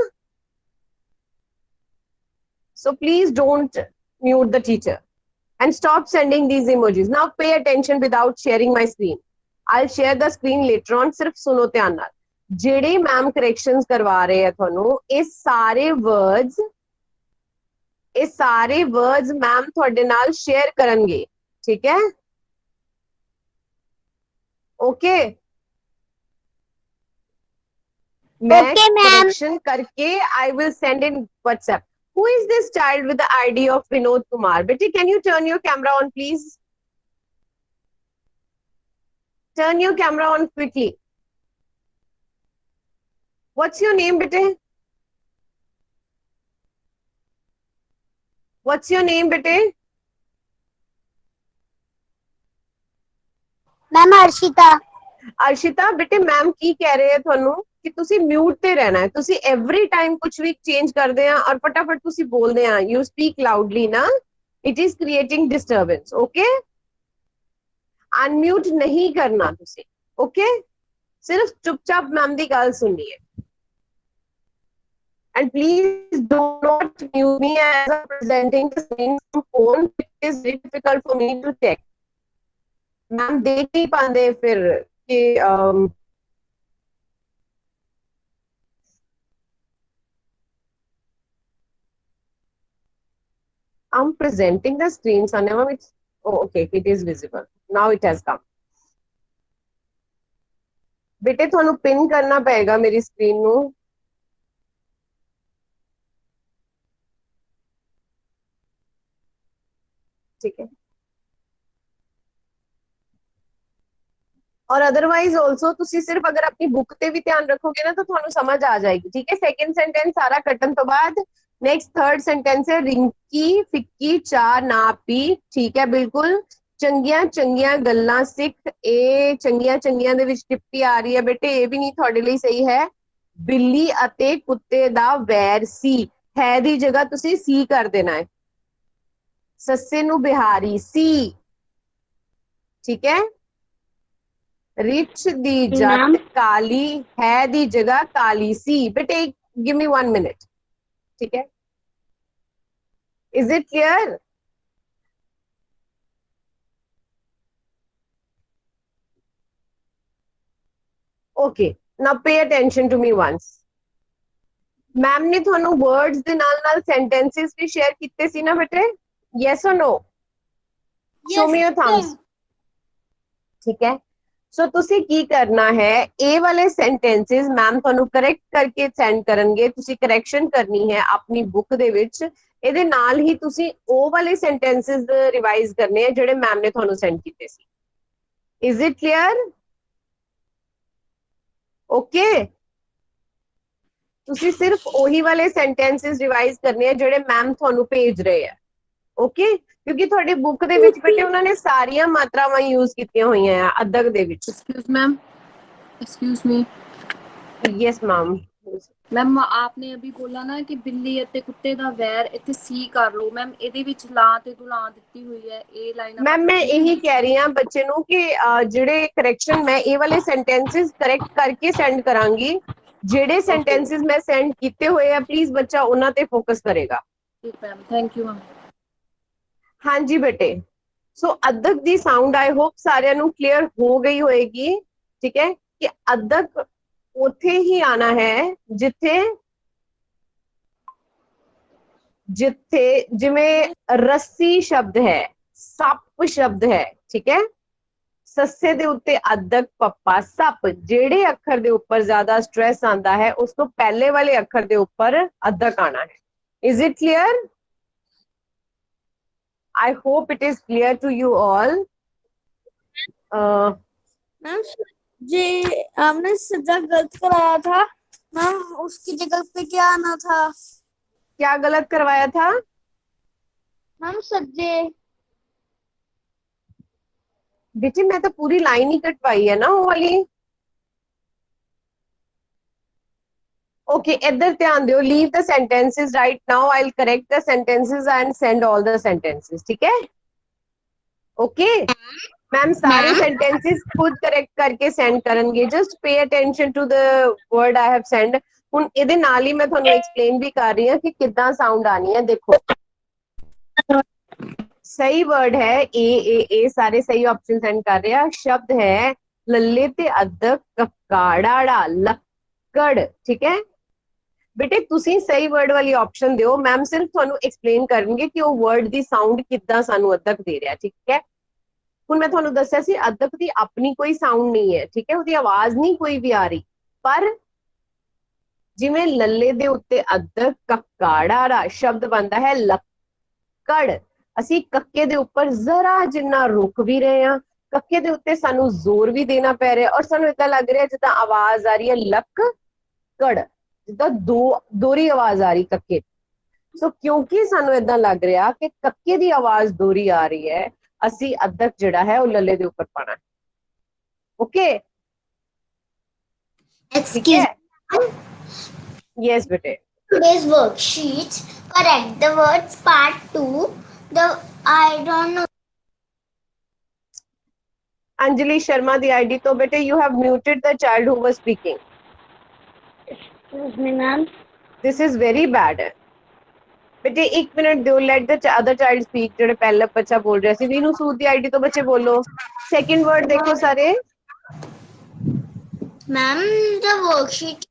So please don't mute the teacher and stop sending these emojis. Now pay attention without sharing my screen. I'll share the screen later on. सिर्फ सुनो ध्यान नाल। ਜਿਹੜੇ मैम corrections करवा रहे हैं ਤੁਹਾਨੂੰ, ਇਹ ਸਾਰੇ words मैम ਤੁਹਾਡੇ ਨਾਲ share ਕਰਨਗੇ, ठीक है? Okay? मैं correction करके I will send in WhatsApp. Who is this child with the ID of Vinod Kumar? Beti, can you turn your camera on, please? Turn your camera on quickly. What's your name, bete? What's your name, bete? Ma'am Arshita. Arshita बेटे, ma'am की कह रहे हैं ਤੁਹਾਨੂੰ ਕਿ ਤੁਸੀਂ mute ਤੇ ਰਹਿਣਾ ਹੈ। ਤੁਸੀਂ ਐਵਰੀ ਟਾਈਮ ਕੁਝ ਵੀ ਚੇਂਜ ਕਰਦੇ ਆ ਔਰ ਫਟਾਫਟ ਤੁਸੀਂ ਬੋਲਦੇ ਆ। ਯੂ ਸਪੀਕ ਲਾਊਡਲੀ ਨਾ, it is creating disturbance. Okay, unmute ਨਹੀਂ ਕਰਨਾ ਤੁਸੀਂ। ਓਕੇ, ਸਿਰਫ ਚੁੱਪਚਾਪ ਮੈਮ ਦੀ ਗੱਲ ਸੁਣਨੀ ਹੈ। And please do not mute me as I'm presenting the screen from phone. It is very difficult for me to check. Ma'am देख नहीं पाते फिर कि I'm presenting the screen, Sanya ma'am. It's okay. It is visible now. It has come. बेटे ਤੁਹਾਨੂੰ pin करना पड़ेगा मेरी screen ਨੂੰ। ठीक है, और अदरवाइज ऑल्सो ਤੁਸੀਂ सिर्फ अगर अपनी बुक ਤੇ ਵੀ ਧਿਆਨ ਰੱਖੋਗੇ ਨਾ ਤਾਂ ਤੁਹਾਨੂੰ समझ आ जाएगी। ठीक है, सेकंड सेंटेंस सारा कटन तो बाद नेक्स्ट थर्ड सेंटेंस है रिंकी फिक्की चाह ना पी। ठीक है, बिल्कुल। ਚੰਗੀਆਂ ਚੰਗੀਆਂ ਗੱਲਾਂ ਸਿੱਖ। ਇਹ ਚੰਗੀਆਂ ਚੰਗੀਆਂ ਦੇ ਵਿੱਚ ਟਿੱਪੀ ਆ ਰਹੀ ਹੈ ਬੇਟੇ, ਇਹ ਵੀ ਨਹੀਂ ਤੁਹਾਡੇ ਲਈ ਸਹੀ ਹੈ। ਬਿੱਲੀ ਅਤੇ ਕੁੱਤੇ ਦਾ ਵੈਰ ਸੀ, ਹੈ ਦੀ ਜਗ੍ਹਾ ਤੁਸੀਂ ਸੀ ਕਰ ਦੇਣਾ ਹੈ। ਸੱਸੇ ਨੂੰ ਬਿਹਾਰੀ ਸੀ। ਠੀਕ ਹੈ, रिच दी जट काली, है दी जगह काली सी। बेटे गिव मी 1 मिनट। ठीक है, is it clear? Okay, now pay attention to me once. Ma'am ने थानू वर्ड्स दे नाल नाल सेंटेंसेस भी शेयर कीते सी ना बेटे? यस और no? Show me your thumbs. ठीक है, सो ਤੁਸੀਂ ਕੀ ਕਰਨਾ ਹੈ, ਇਹ ਵਾਲੇ ਸੈਂਟੈਂਸਸ ਮੈਮ ਤੁਹਾਨੂੰ ਕਰੈਕਟ ਕਰਕੇ ਸੈਂਡ ਕਰਨਗੇ। ਤੁਸੀਂ ਕਰੈਕਸ਼ਨ ਕਰਨੀ ਹੈ ਆਪਣੀ ਬੁੱਕ ਦੇ ਵਿੱਚ। ਇਹਦੇ ਨਾਲ ਹੀ ਤੁਸੀਂ ਉਹ ਵਾਲੇ ਸੈਂਟੈਂਸਸ ਰਿਵਾਈਜ਼ ਕਰਨੇ ਆ ਜਿਹੜੇ ਮੈਮ ਨੇ ਤੁਹਾਨੂੰ ਸੈਂਡ ਕੀਤੇ ਸੀ। Is it clear? ਓਕੇ, ਤੁਸੀਂ ਸਿਰਫ ਉਹੀ ਵਾਲੇ ਸੈਂਟੈਂਸਸ ਰਿਵਾਈਜ਼ ਕਰਨੇ ਆ ਜਿਹੜੇ ਮੈਮ ਤੁਹਾਨੂੰ ਭੇਜ ਰਹੇ ਆ। ਓਕੇ, ਕਿਉਂਕਿ ਤੁਹਾਡੀ ਬੁੱਕ ਦੇ ਵਿੱਚ ਬੇਟੇ ਉਹਨਾਂ ਨੇ ਸਾਰੀਆਂ ਮਾਤਰਾਵਾਂ ਯੂਜ਼ ਕੀਤੀਆਂ ਹੋਈਆਂ ਆ ਅਦਕ ਦੇ ਵਿੱਚ। Excuse ma'am. Excuse me. Yes, ma'am. Ma'am ਆਪਨੇ ਅਭੀ ਬੋਲਾ ਨਾ ਕਿ ਬਿੱਲੀ ਅਤੇ ਕੁੱਤੇ ਦਾ ਵੈਰ, ਇੱਥੇ ਸੀ ਕਰ ਲਓ ਮੈਮ, ਇਹਦੇ ਵਿੱਚ ਲਾ ਤੇ ਦੁਲਾ ਦਿੱਤੀ ਹੋਈ ਹੈ, ਇਹ ਲਾਈਨ ਆਪਾਂ मैम मैं ਠੀਕ यही ਹੈ। कह रही हाँ बच्चे ਨੂੰ कि ਜਿਹੜੇ करेक्शन मैं ये वाले सेंटेंसेस करेक्ट करके सेंड करांगी, ਜਿਹੜੇ सेंटेंसेस मैं सेंड ਕੀਤੇ ਹੋਏ ਆ प्लीज ਬੱਚਾ ਉਹਨਾਂ ਤੇ ਫੋਕਸ ਕਰੇਗਾ। ਠੀਕ ਮੈਮ, ਥੈਂਕ ਯੂ ਮੈਮ। ਹਾਂਜੀ ਬੇਟੇ, ਸੋ ਅਦਕ ਦੀ ਸਾਊਂਡ ਆਈ ਹੋਪ ਸਾਰਿਆਂ ਨੂੰ ਕਲੀਅਰ ਹੋ ਗਈ ਹੋਏਗੀ, ਠੀਕ ਹੈ, ਕਿ ਅਦਕ ਉੱਥੇ ਹੀ ਆਣਾ ਹੈ ਜਿੱਥੇ ਜਿੱਥੇ ਜਿਵੇਂ ਰੱਸੀ ਸ਼ਬਦ ਹੈ, ਸੱਪ ਸ਼ਬਦ ਹੈ, ਠੀਕ ਹੈ, ਸੱਸੇ ਦੇ ਉੱਤੇ ਅਦਕ ਪੱਪਾ ਸੱਪ, ਜਿਹੜੇ ਅੱਖਰ ਦੇ ਉੱਪਰ ਜ਼ਿਆਦਾ ਸਟ੍ਰੈਸ ਆਂਦਾ ਹੈ ਉਸ ਤੋਂ ਪਹਿਲੇ ਵਾਲੇ ਅੱਖਰ ਦੇ ਉੱਪਰ ਅਦਕ ਆਣਾ ਹੈ। Is it clear? I hope it is clear to you all. Ma'am ji आपने सज्जा गलत कराया था मैम, उसकी जगह पे क्या आना था? क्या गलत करवाया था? मैम सज्जे। बेटी मैं तो पूरी लाइन ही कटवाई है ना वो वाली। ओके इधर ध्यान दो, leave the sentences right now, I will correct the sentences and send all the sentences, ठीक है? ओके मैम सारे सेंटेंसेस खुद करेक्ट करके सेंड करेंगे, just pay attention to the word I have send. ਹੁਣ ਇਹਦੇ ਨਾਲ ਹੀ ਮੈਂ ਤੁਹਾਨੂੰ ਐਕਸਪਲੇਨ ਵੀ ਕਰ ਰਹੀ ਹਾਂ ਕਿ ਕਿੱਦਾਂ ਸਾਊਂਡ ਆਣੀ ਹੈ। ਦੇਖੋ ਸਹੀ ਵਰਡ ਹੈ ए सारे सही ऑप्शन सेंड कर रहे हैं। शब्द है लल्ले ते अदक ककाड़ा लक्कड़, ठीक है बेटे ਤੁਸੀਂ ਸਹੀ ਵਰਡ ਵਾਲੀ ਆਪਸ਼ਨ ਦਿਓ, ਮੈਮ ਸਿਰਫ ਤੁਹਾਨੂੰ ਐਕਸਪਲੇਨ ਕਰਨਗੇ ਕਿ ਉਹ ਵਰਡ ਦੀ ਸਾਊਂਡ ਕਿੱਦਾਂ ਸਾਨੂੰ ਅਦਕ ਦੇ ਰਿਹਾ, ਠੀਕ ਹੈ। ਹੁਣ ਮੈਂ ਤੁਹਾਨੂੰ ਦੱਸਿਆ ਸੀ ਅਦਕ ਦੀ ਆਪਣੀ ਕੋਈ ਸਾਊਂਡ ਨਹੀਂ ਹੈ, ਠੀਕ ਹੈ, ਉਹਦੀ ਆਵਾਜ਼ ਨਹੀਂ ਕੋਈ ਵੀ ਆ ਰਹੀ, ਪਰ ਜਿਵੇਂ ਲੱਲੇ ਦੇ ਉੱਤੇ ਅਦਕ ਕਕਾੜਾ ਸ਼ਬਦ ਬਣਦਾ ਹੈ ਲੱਕੜ, ਅਸੀਂ ਕੱਕੇ ਦੇ ਉੱਪਰ ਜ਼ਰਾ ਜਿੰਨਾ ਰੁਕ ਵੀ ਰਹੇ ਹਾਂ, ਕੱਕੇ ਦੇ ਉੱਤੇ ਸਾਨੂੰ ਜ਼ੋਰ ਵੀ ਦੇਣਾ ਪੈ ਰਿਹਾ ਔਰ ਸਾਨੂੰ ਇਦਾਂ ਲੱਗ ਰਿਹਾ ਜਿੱਦਾਂ ਆਵਾਜ਼ ਆ ਰਹੀ ਹੈ ਲੱਕੜ, ਜਿੱਦਾਂ ਦੋਹਰੀ ਆਵਾਜ਼ ਆ ਰਹੀ ਕੱਕੇ। ਸੋ ਕਿਉਂਕਿ ਸਾਨੂੰ ਇਦਾਂ ਲੱਗ ਰਿਹਾ ਕਿ ਕੱਕੇ ਦੀ ਆਵਾਜ਼ ਦੋਹਰੀ ਆ ਰਹੀ ਹੈ, ਅਸੀਂ ਅਦਕ ਜਿਹੜਾ ਹੈ ਉਹ ਲੱਲੇ ਦੇ ਉੱਪਰ ਪਾਣਾ ਹੈ। Okay Excuse me. ਯੈਸ ਬੇਟੇ। Today's worksheet, correct the words part 2. I don't know. Anjali Sharma the ID तो बेटे you have muted the child who was speaking. Excuse me ma'am. This is very bad. बेटे एक मिनट दो, let the other child speak। ਜਿਹੜੇ ਪਹਿਲਾ ਬੱਚਾ ਬੋਲ ਰਿਹਾ ਸੀ ਵੀਨੂ ਸੂਦ ਦੀ ਆਈਡੀ ਤੋਂ ਬੱਚੇ ਬੋਲੋ। ਸੈਕਿੰਡ ਵਰਡ ਦੇਖੋ ਸਾਰੇ। Ma'am, the worksheet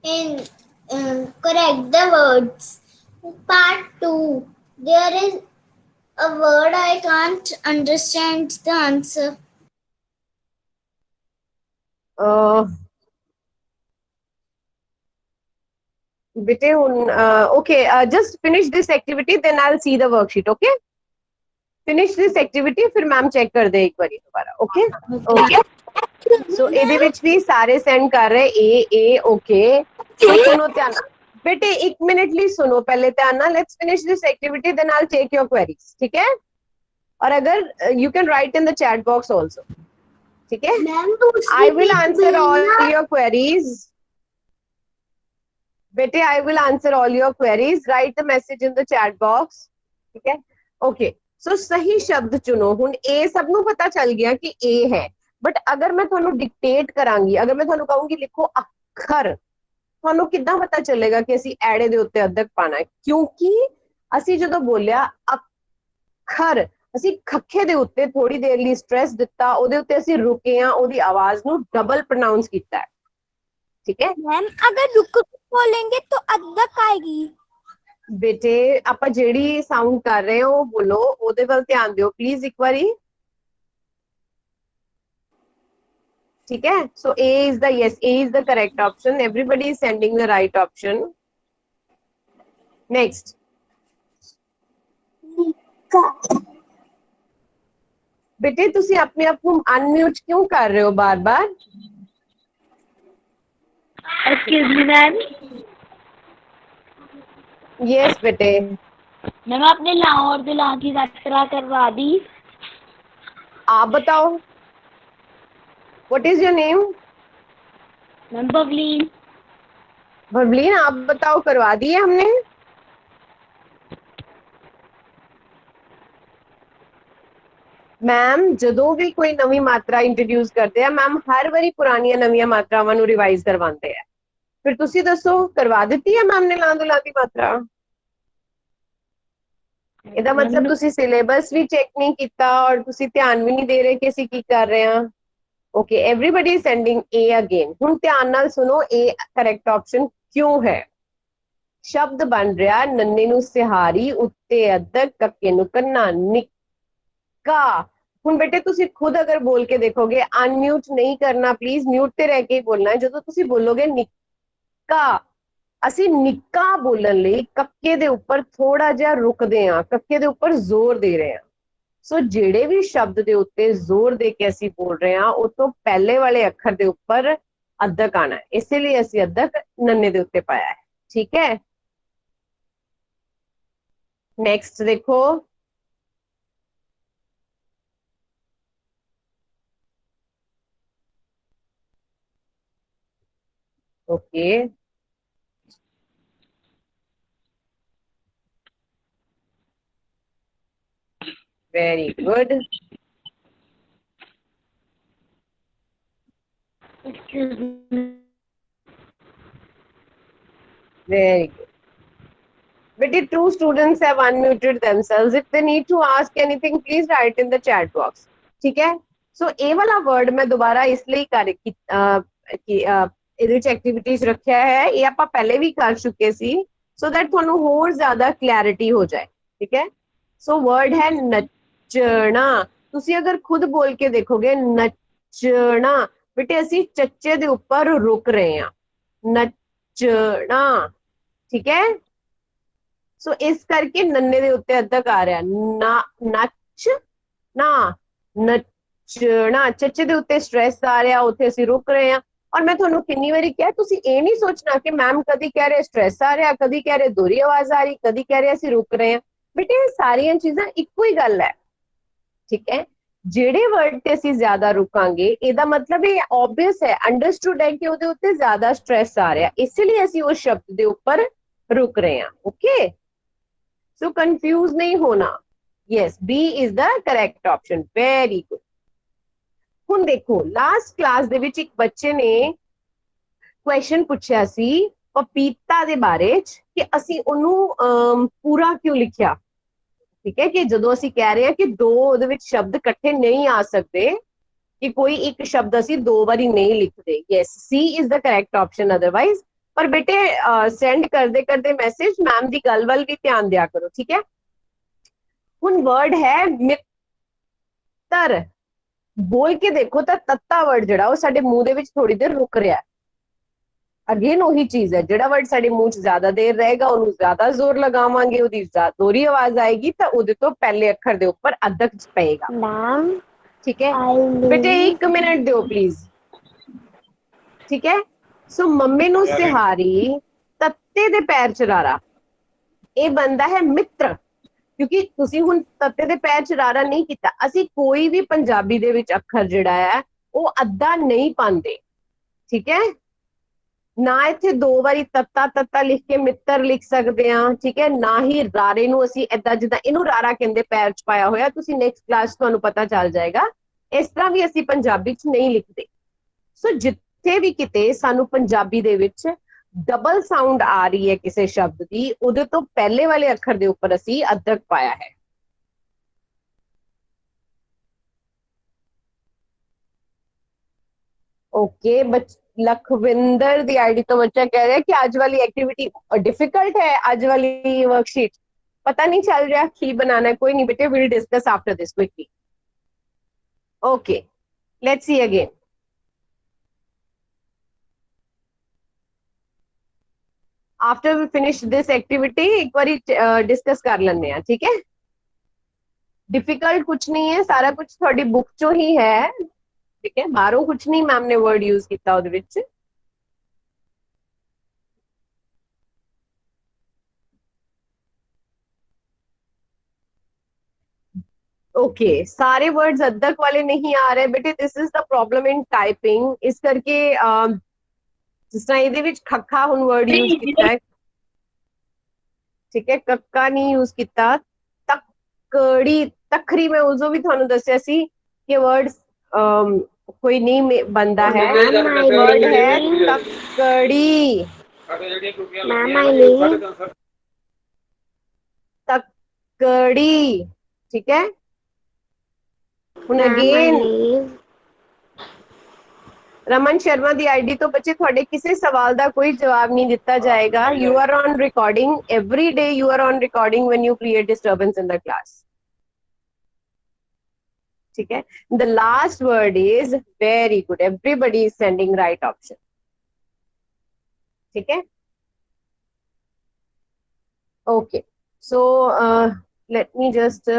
sent in correct the words. Part 2. There is a word I can't understand the answer. बेटे okay, just finish this activity then I'll see the worksheet, okay? Finish this activity फिर ma'am check कर दे एक बारी दोबारा, okay? Okay. So ਇਹਦੇ ਵਿੱਚ ਵੀ ਸਾਰੇ send ਕਰ ਰਹੇ ए ओके। सुनो ध्यान बेटे एक मिनट ली सुनो पहले ध्यान ना, let's finish this activity then I will take your queries, ठीक है? और अगर you can write in the chat box also, ठीक है? I will answer all your queries बेटे, I will answer all your queries, write the message in the chat box, ठीक है? Okay सो सही शब्द चुनो। हुण ए सब ਨੂੰ ਪਤਾ ਚੱਲ ਗਿਆ ਕਿ ए है, बट अगर मैं ਤੁਹਾਨੂੰ डिक्टेट करांगी, अगर मैं ਤੁਹਾਨੂੰ ਕਹੂੰਗੀ ਲਿਖੋ ਅੱਖਰ, ਤੁਹਾਨੂੰ ਕਿੱਦਾਂ ਪਤਾ ਚੱਲੇਗਾ ਕਿ ਅਸੀਂ ਐੜੇ ਦੇ ਉੱਤੇ ਅਦਕ ਪਾਣਾ ਹੈ? ਕਿਉਂਕਿ ਅਸੀਂ ਜਦੋਂ ਬੋਲਿਆ ਅੱਖਰ, ਅਸੀਂ ਖੱਖੇ ਦੇ ਉੱਤੇ ਥੋੜੀ ਦੇਰ ਲਈ ਸਟ੍ਰੈਸ ਦਿੱਤਾ, ਉਹਦੇ ਉੱਤੇ ਅਸੀਂ ਰੁਕੇ ਆ, ਉਹਦੀ ਆਵਾਜ਼ ਨੂੰ ਡਬਲ ਪ੍ਰੋਨਾਂਸ ਕੀਤਾ ਹੈ, ठीक है मैम अगर रुक बोलेंगे तो अदक आएगी। बेटे ਆਪਾਂ ਜਿਹੜੀ ਸਾਊਂਡ ਕਰ ਰਹੇ ਹਾਂ ਉਹ ਬੋਲੋ, ਉਹਦੇ ਵੱਲ ਧਿਆਨ ਦਿਓ ਪਲੀਜ਼ ਇੱਕ ਵਾਰੀ, ठीक है? So A is the yes, A is the correct option. Everybody is sending the right option. Next. बेटे ਤੁਸੀਂ अपने आप को अनम्यूट क्यों कर रहे हो बार बार? Excuse me ma'am. Yes बेटे। मैम आपने लाहौर दिला की यात्रा करवा दी। आप बताओ, what is your name? Ma'am Babli. बबलीन आप बताओ, करवा दिए हमने? मैम ਜਦੋਂ ਵੀ ਕੋਈ ਨਵੀਂ ਮਾਤਰਾ ਇੰਟਰੋਡਿਊਸ ਕਰਦੇ ਆ ਮੈਮ ਹਰ ਵਾਰੀ ਪੁਰਾਣੀਆਂ ਨਵੀਆਂ ਮਾਤਰਾਵਾਂ ਨੂੰ ਰਿਵਾਈਜ਼ ਕਰਵਾਉਂਦੇ ਆ। ਫਿਰ ਤੁਸੀਂ ਦੱਸੋ ਕਰਵਾ ਦਿੱਤੀ ਹੈ ਮੈਮ ਨੇ ਲਾਂ ਦੀ ਮਾਤਰਾ? ਇਹਦਾ ਮਤਲਬ ਤੁਸੀਂ ਸਿਲੇਬਸ ਵੀ ਚੈੱਕ ਨਹੀਂ ਕੀਤਾ ਔਰ ਤੁਸੀਂ ਧਿਆਨ ਵੀ ਨਹੀਂ ਦੇ ਰਹੇ ਕਿ ਅਸੀਂ ਕੀ ਕਰ ਰਹੇ ਹਾਂ। Okay everybody is sending A again. ਹੁਣ ਧਿਆਨ ਨਾਲ ਸੁਣੋ, ए ਕਰੈਕਟ ਆਪਸ਼ਨ ਕਿਉਂ ਹੈ। ਸ਼ਬਦ ਬਣ ਰਿਹਾ ਨੰਨੇ ਨੂੰ ਸਿਹਾਰੀ, ਉੱਤੇ ਅੱਧਕ, ਕੱਕੇ ਨੂੰ ਕੰਨਾ, ਨਿੱਕਾ। ਹੁਣ ਬੇਟੇ ਤੁਸੀਂ ਖੁਦ ਅਗਰ ਬੋਲ ਕੇ ਦੇਖੋਗੇ, ਅਨਮਿਊਟ ਨਹੀਂ ਕਰਨਾ ਪਲੀਜ਼, ਮਿਊਟ ਤੇ ਰਹਿ ਕੇ ਹੀ ਬੋਲਣਾ ਹੈ। ਜਦੋਂ ਤੁਸੀਂ ਬੋਲੋਗੇ ਨਿੱਕਾ, ਅਸੀਂ ਨਿੱਕਾ ਬੋਲਣ ਲਈ ਕੱਕੇ ਦੇ ਉੱਪਰ ਥੋੜਾ ਜਿਹਾ ਰੁਕਦੇ ਹਾਂ, ਕੱਕੇ ਦੇ ਉੱਪਰ ਜ਼ੋਰ ਦੇ ਰਹੇ ਹਾਂ। ਸੋ ਜਿਹੜੇ ਵੀ ਸ਼ਬਦ ਦੇ ਉੱਤੇ ਜ਼ੋਰ ਦੇ ਕੇ ਅਸੀਂ ਬੋਲ ਰਹੇ ਹਾਂ ਉਹ ਤੋਂ ਪਹਿਲੇ ਵਾਲੇ ਅੱਖਰ ਦੇ ਉੱਪਰ ਅੱਧਕ ਆਣਾ ਹੈ, ਇਸੇ ਲਈ ਅਸੀਂ ਅੱਧਕ ਨੰਨੇ ਦੇ ਉੱਤੇ ਪਾਇਆ ਹੈ। ਠੀਕ ਹੈ, नेक्स्ट देखो। Okay very good. Very good बेटे, two students have unmuted themselves. If they need to ask anything, please write in the chat box. ठीक है, सो ए वाला वर्ड मैं दोबारा इसलिए कर ਇਹਦੇ ਵਿੱਚ ਐਕਟੀਵਿਟੀਜ਼ ਰੱਖਿਆ ਹੈ, ਇਹ ਆਪਾਂ ਪਹਿਲੇ ਵੀ ਕਰ ਚੁੱਕੇ ਸੀ ਸੋ ਦੈਟ ਤੁਹਾਨੂੰ ਹੋਰ ਜ਼ਿਆਦਾ ਕਲੈਰਿਟੀ ਹੋ ਜਾਏ। ਠੀਕ ਹੈ, ਸੋ ਵਰਡ ਹੈ ਨੱਚਣਾ। ਤੁਸੀਂ ਅਗਰ ਖੁਦ ਬੋਲ ਕੇ ਦੇਖੋਗੇ ਨੱਚਣਾ, ਬੇਟੇ ਅਸੀਂ ਚੱਚੇ ਦੇ ਉੱਪਰ ਰੁਕ ਰਹੇ ਹਾਂ, ਨੱਚਣਾ। ਠੀਕ ਹੈ, ਸੋ ਇਸ ਕਰਕੇ ਨੰਨੇ ਦੇ ਉੱਤੇ ਅੱਧਕ ਆ ਰਿਹਾ, ਨਾ ਨੱਚ ਨਾ, ਨੱਚਣਾ। ਚੱਚੇ ਦੇ ਉੱਤੇ ਸਟ੍ਰੈਸ ਆ ਰਿਹਾ, ਉੱਥੇ ਅਸੀਂ ਰੁਕ ਰਹੇ ਹਾਂ। ਔਰ ਮੈਂ ਤੁਹਾਨੂੰ ਕਿੰਨੀ ਵਾਰੀ ਕਿਹਾ, ਤੁਸੀਂ ਇਹ ਨਹੀਂ ਸੋਚਣਾ ਕਿ ਮੈਮ ਕਦੀ ਕਹਿ ਰਹੇ ਸਟ੍ਰੈਸ ਆ ਰਿਹਾ, ਕਦੀ ਕਹਿ ਰਹੇ ਦੋਹਰੀ ਆਵਾਜ਼ ਆ ਰਹੀ, ਕਦੀ ਕਹਿ ਰਹੇ ਅਸੀਂ ਰੁਕ ਰਹੇ ਹਾਂ। ਬੇਟੇ ਇਹ ਸਾਰੀਆਂ ਚੀਜ਼ਾਂ ਇੱਕੋ ਹੀ ਗੱਲ ਹੈ। ਠੀਕ ਹੈ, ਜਿਹੜੇ ਵਰਡ ਤੇ ਅਸੀਂ ਜ਼ਿਆਦਾ ਰੁਕਾਂਗੇ ਇਹਦਾ ਮਤਲਬ ਇਹ ਆਬਵੀਅਸ ਹੈ, ਅੰਡਰਸਟੂਡ ਹੈ ਕਿ ਉਹਦੇ ਉੱਤੇ ਜ਼ਿਆਦਾ ਸਟ੍ਰੈਸ ਆ ਰਿਹਾ, ਇਸ ਲਈ ਅਸੀਂ ਉਸ ਸ਼ਬਦ ਦੇ ਉੱਪਰ ਰੁਕ ਰਹੇ ਹਾਂ। ਓਕੇ, ਸੋ ਕੰਫਿਊਜ਼ ਨਹੀਂ ਹੋਣਾ। Yes, B is the correct option. Very good. ਹੁਣ ਦੇਖੋ, ਲਾਸਟ ਕਲਾਸ ਦੇ ਵਿੱਚ ਇੱਕ ਬੱਚੇ ਨੇ ਕੁਐਸਚਨ ਪੁੱਛਿਆ ਸੀ ਪਪੀਤਾ ਦੇ ਬਾਰੇ ਚ ਕਿ ਅਸੀਂ ਉਹਨੂੰ ਪੂਰਾ ਕਿਉਂ ਲਿਖਿਆ। ਠੀਕ ਹੈ, ਕਿ ਜਦੋਂ ਅਸੀਂ ਕਹਿ ਰਹੇ ਹਾਂ ਕਿ ਦੋ ਉਹਦੇ ਵਿੱਚ ਸ਼ਬਦ ਇਕੱਠੇ ਨਹੀਂ ਆ ਸਕਦੇ, ਕਿ ਕੋਈ ਇੱਕ ਸ਼ਬਦ ਅਸੀਂ ਦੋ ਵਾਰੀ ਨਹੀਂ ਲਿਖਦੇ। Yes, C is the correct option otherwise. ਪਰ ਬੇਟੇ ਸੈਂਡ ਕਰਦੇ ਕਰਦੇ ਮੈਸੇਜ ਮੈਮ ਦੀ ਗੱਲ ਵੱਲ ਵੀ ਧਿਆਨ ਦਿਆ ਕਰੋ। ਠੀਕ ਹੈ, ਹੁਣ ਵਰਡ ਹੈ ਮਿੱਤਰ। ਬੋਲ ਕੇ ਦੇਖੋ ਤਾਂ ਤੱਤਾ ਵਰਡ ਜਿਹੜਾ ਉਹ ਸਾਡੇ ਮੂੰਹ ਦੇ ਵਿੱਚ ਥੋੜੀ ਦੇਰ ਰੁਕ ਰਿਹਾ। ਅਗੇਨ ਉਹੀ ਚੀਜ਼ ਹੈ, ਜਿਹੜਾ ਵਰਡ ਸਾਡੇ ਮੂੰਹ 'ਚ ਜ਼ਿਆਦਾ ਦੇਰ ਰਹੇਗਾ ਉਹਨੂੰ ਜ਼ਿਆਦਾ ਜ਼ੋਰ ਲਗਾਵਾਂਗੇ, ਉਹਦੀ ਦੋਹਰੀ ਆਵਾਜ਼ ਆਏਗੀ ਤਾਂ ਉਹਦੇ ਤੋਂ ਪਹਿਲੇ ਅੱਖਰ ਦੇ ਉੱਪਰ ਅੱਧਕ ਪਏਗਾ। मैम ठीक है आई बेटे, एक मिनट दो प्लीज। ठीक है, सो मम्मी नु सिहारी, तत्ते दे पैर चरारा, ਇਹ ਬਣਦਾ ਹੈ ਮਿੱਤਰ। ਕਿਉਂਕਿ ਤੁਸੀਂ ਹੁਣ ਤੱਤੇ ਦੇ ਪੈਰ ਚਰਾਰਾ ਨਹੀਂ ਕੀਤਾ। ਅਸੀਂ ਕੋਈ ਵੀ ਪੰਜਾਬੀ ਦੇ ਵਿੱਚ ਅੱਖਰ ਜਿਹੜਾ ਹੈ ਉਹ ਅੱਧਾ ਨਹੀਂ ਪਾਉਂਦੇ। ਠੀਕ ਹੈ, ਨਾ ਇੱਥੇ ਦੋ ਵਾਰੀ ਤੱਤਾ ਤੱਤਾ ਲਿਖ ਕੇ ਮਿੱਤਰ ਲਿਖ ਸਕਦੇ ਹਾਂ। ਠੀਕ ਹੈ, ਨਾ ਹੀ ਰਾਰੇ ਨੂੰ ਅਸੀਂ ਏਦਾਂ, ਜਿੱਦਾਂ ਇਹਨੂੰ ਰਾਰਾ ਕਹਿੰਦੇ ਪੈਰ ਚ ਪਾਇਆ ਹੋਇਆ, ਤੁਸੀਂ ਨੈਕਸਟ ਕਲਾਸ ਤੁਹਾਨੂੰ ਪਤਾ ਚੱਲ ਜਾਏਗਾ। ਇਸ ਤਰ੍ਹਾਂ ਵੀ ਅਸੀਂ ਪੰਜਾਬੀ ਚ ਨਹੀਂ ਲਿਖਦੇ। ਸੋ ਜਿੱਥੇ ਵੀ ਕਿਤੇ ਸਾਨੂੰ ਪੰਜਾਬੀ ਦੇ ਵਿੱਚ ਡਬਲ ਸਾਊਂਡ ਆ ਰਹੀ ਹੈ ਕਿਸੇ ਸ਼ਬਦ ਦੀ, ਉਹਦੇ ਤੋਂ ਪਹਿਲੇ ਵਾਲੇ ਅੱਖਰ ਦੇ ਉੱਪਰ ਅਸੀਂ ਅੱਧਕ ਪਾਇਆ ਹੈ। ओके, लखविंदर दी आईडी तो बच्चा कह रहा है कि आज वाली एक्टिविटी डिफिकल्ट है, आज वाली वर्कशीट पता नहीं चल रहा की बनाना है। कोई नहीं बेटे, will discuss after this quickly. Okay, let's see again. After we finish this activity एक बार डिस्कस कर लेने हैं। ठीक है, डिफिकल्ट कुछ नहीं है, सारा कुछ थोड़ी बुक चो ही है। ठीक है, बाहरों कुछ नहीं मैम ने वर्ड यूज किया ਉਹਦੇ ਵਿੱਚ। ओके, सारे वर्ड्स अद्धक वाले नहीं आ रहे बेटे, this is the problem in typing. इस करके ਜਿਸ ਤਰ੍ਹਾਂ ਇਹਦੇ ਵਿੱਚ ਖੱਖਾ ਹੁਣ ਵਰਡ ਯੂਜ਼ ਕੀਤਾ ਹੈ, ਠੀਕ ਹੈ, ਕੱਕਾ ਨਹੀਂ ਯੂਜ਼ ਕੀਤਾ। ਤੱਕੜੀ, ਤਖਰੀ ਮੈਂ ਉਦੋਂ ਵੀ ਤੁਹਾਨੂੰ ਦੱਸਿਆ ਸੀ ਕਿ ਵਰਡ ਕੋਈ ਨਹੀਂ ਬਣਦਾ ਹੈ, ਵਰਡ ਹੈ ਤੱਕੜੀ, ਤੱਕੜੀ, ठीक है। ਹੁਣ अगेन रमन शर्मा दी आईडी तो बच्चे थोड़े किसी सवाल का कोई जवाब नहीं दिता जाएगा। You are on recording every day, you are on recording when you create disturbance in the class, ठीक है। The last word is very good, everybody is sending right option, ठीक है। Okay, so let me just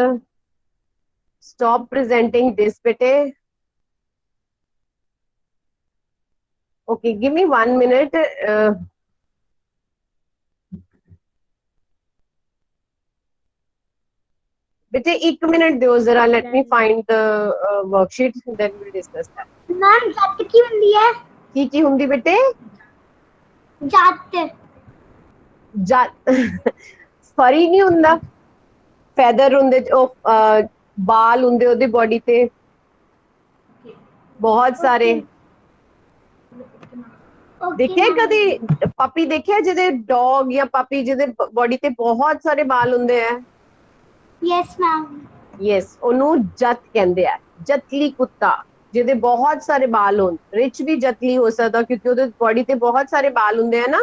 stop presenting this bete. Okay, give me 1 minute. Bete 1 minute दो जरा, let me find the worksheet, then we'll discuss that. Ma'am जात की हुंदी है? की हुंदी बेटे? जात फरी नहीं हुंदा, फैदर हुंदे, बाल हुंदे ओदी बॉडी ते बहुत सारे। देखिए कदी पापी देखिए जिदे डॉग या पापी जिदे बॉडी ते बहुत सारे बाल हुंदे हैं? Yes ma'am. यस, ओनू जत कहंदे आ, जतली कुत्ता जिदे बहुत सारे बाल होन। रिच भी जतली हो सकदा क्योंकि ओदे बॉडी ते बहुत सारे बाल हुंदे हैं ना।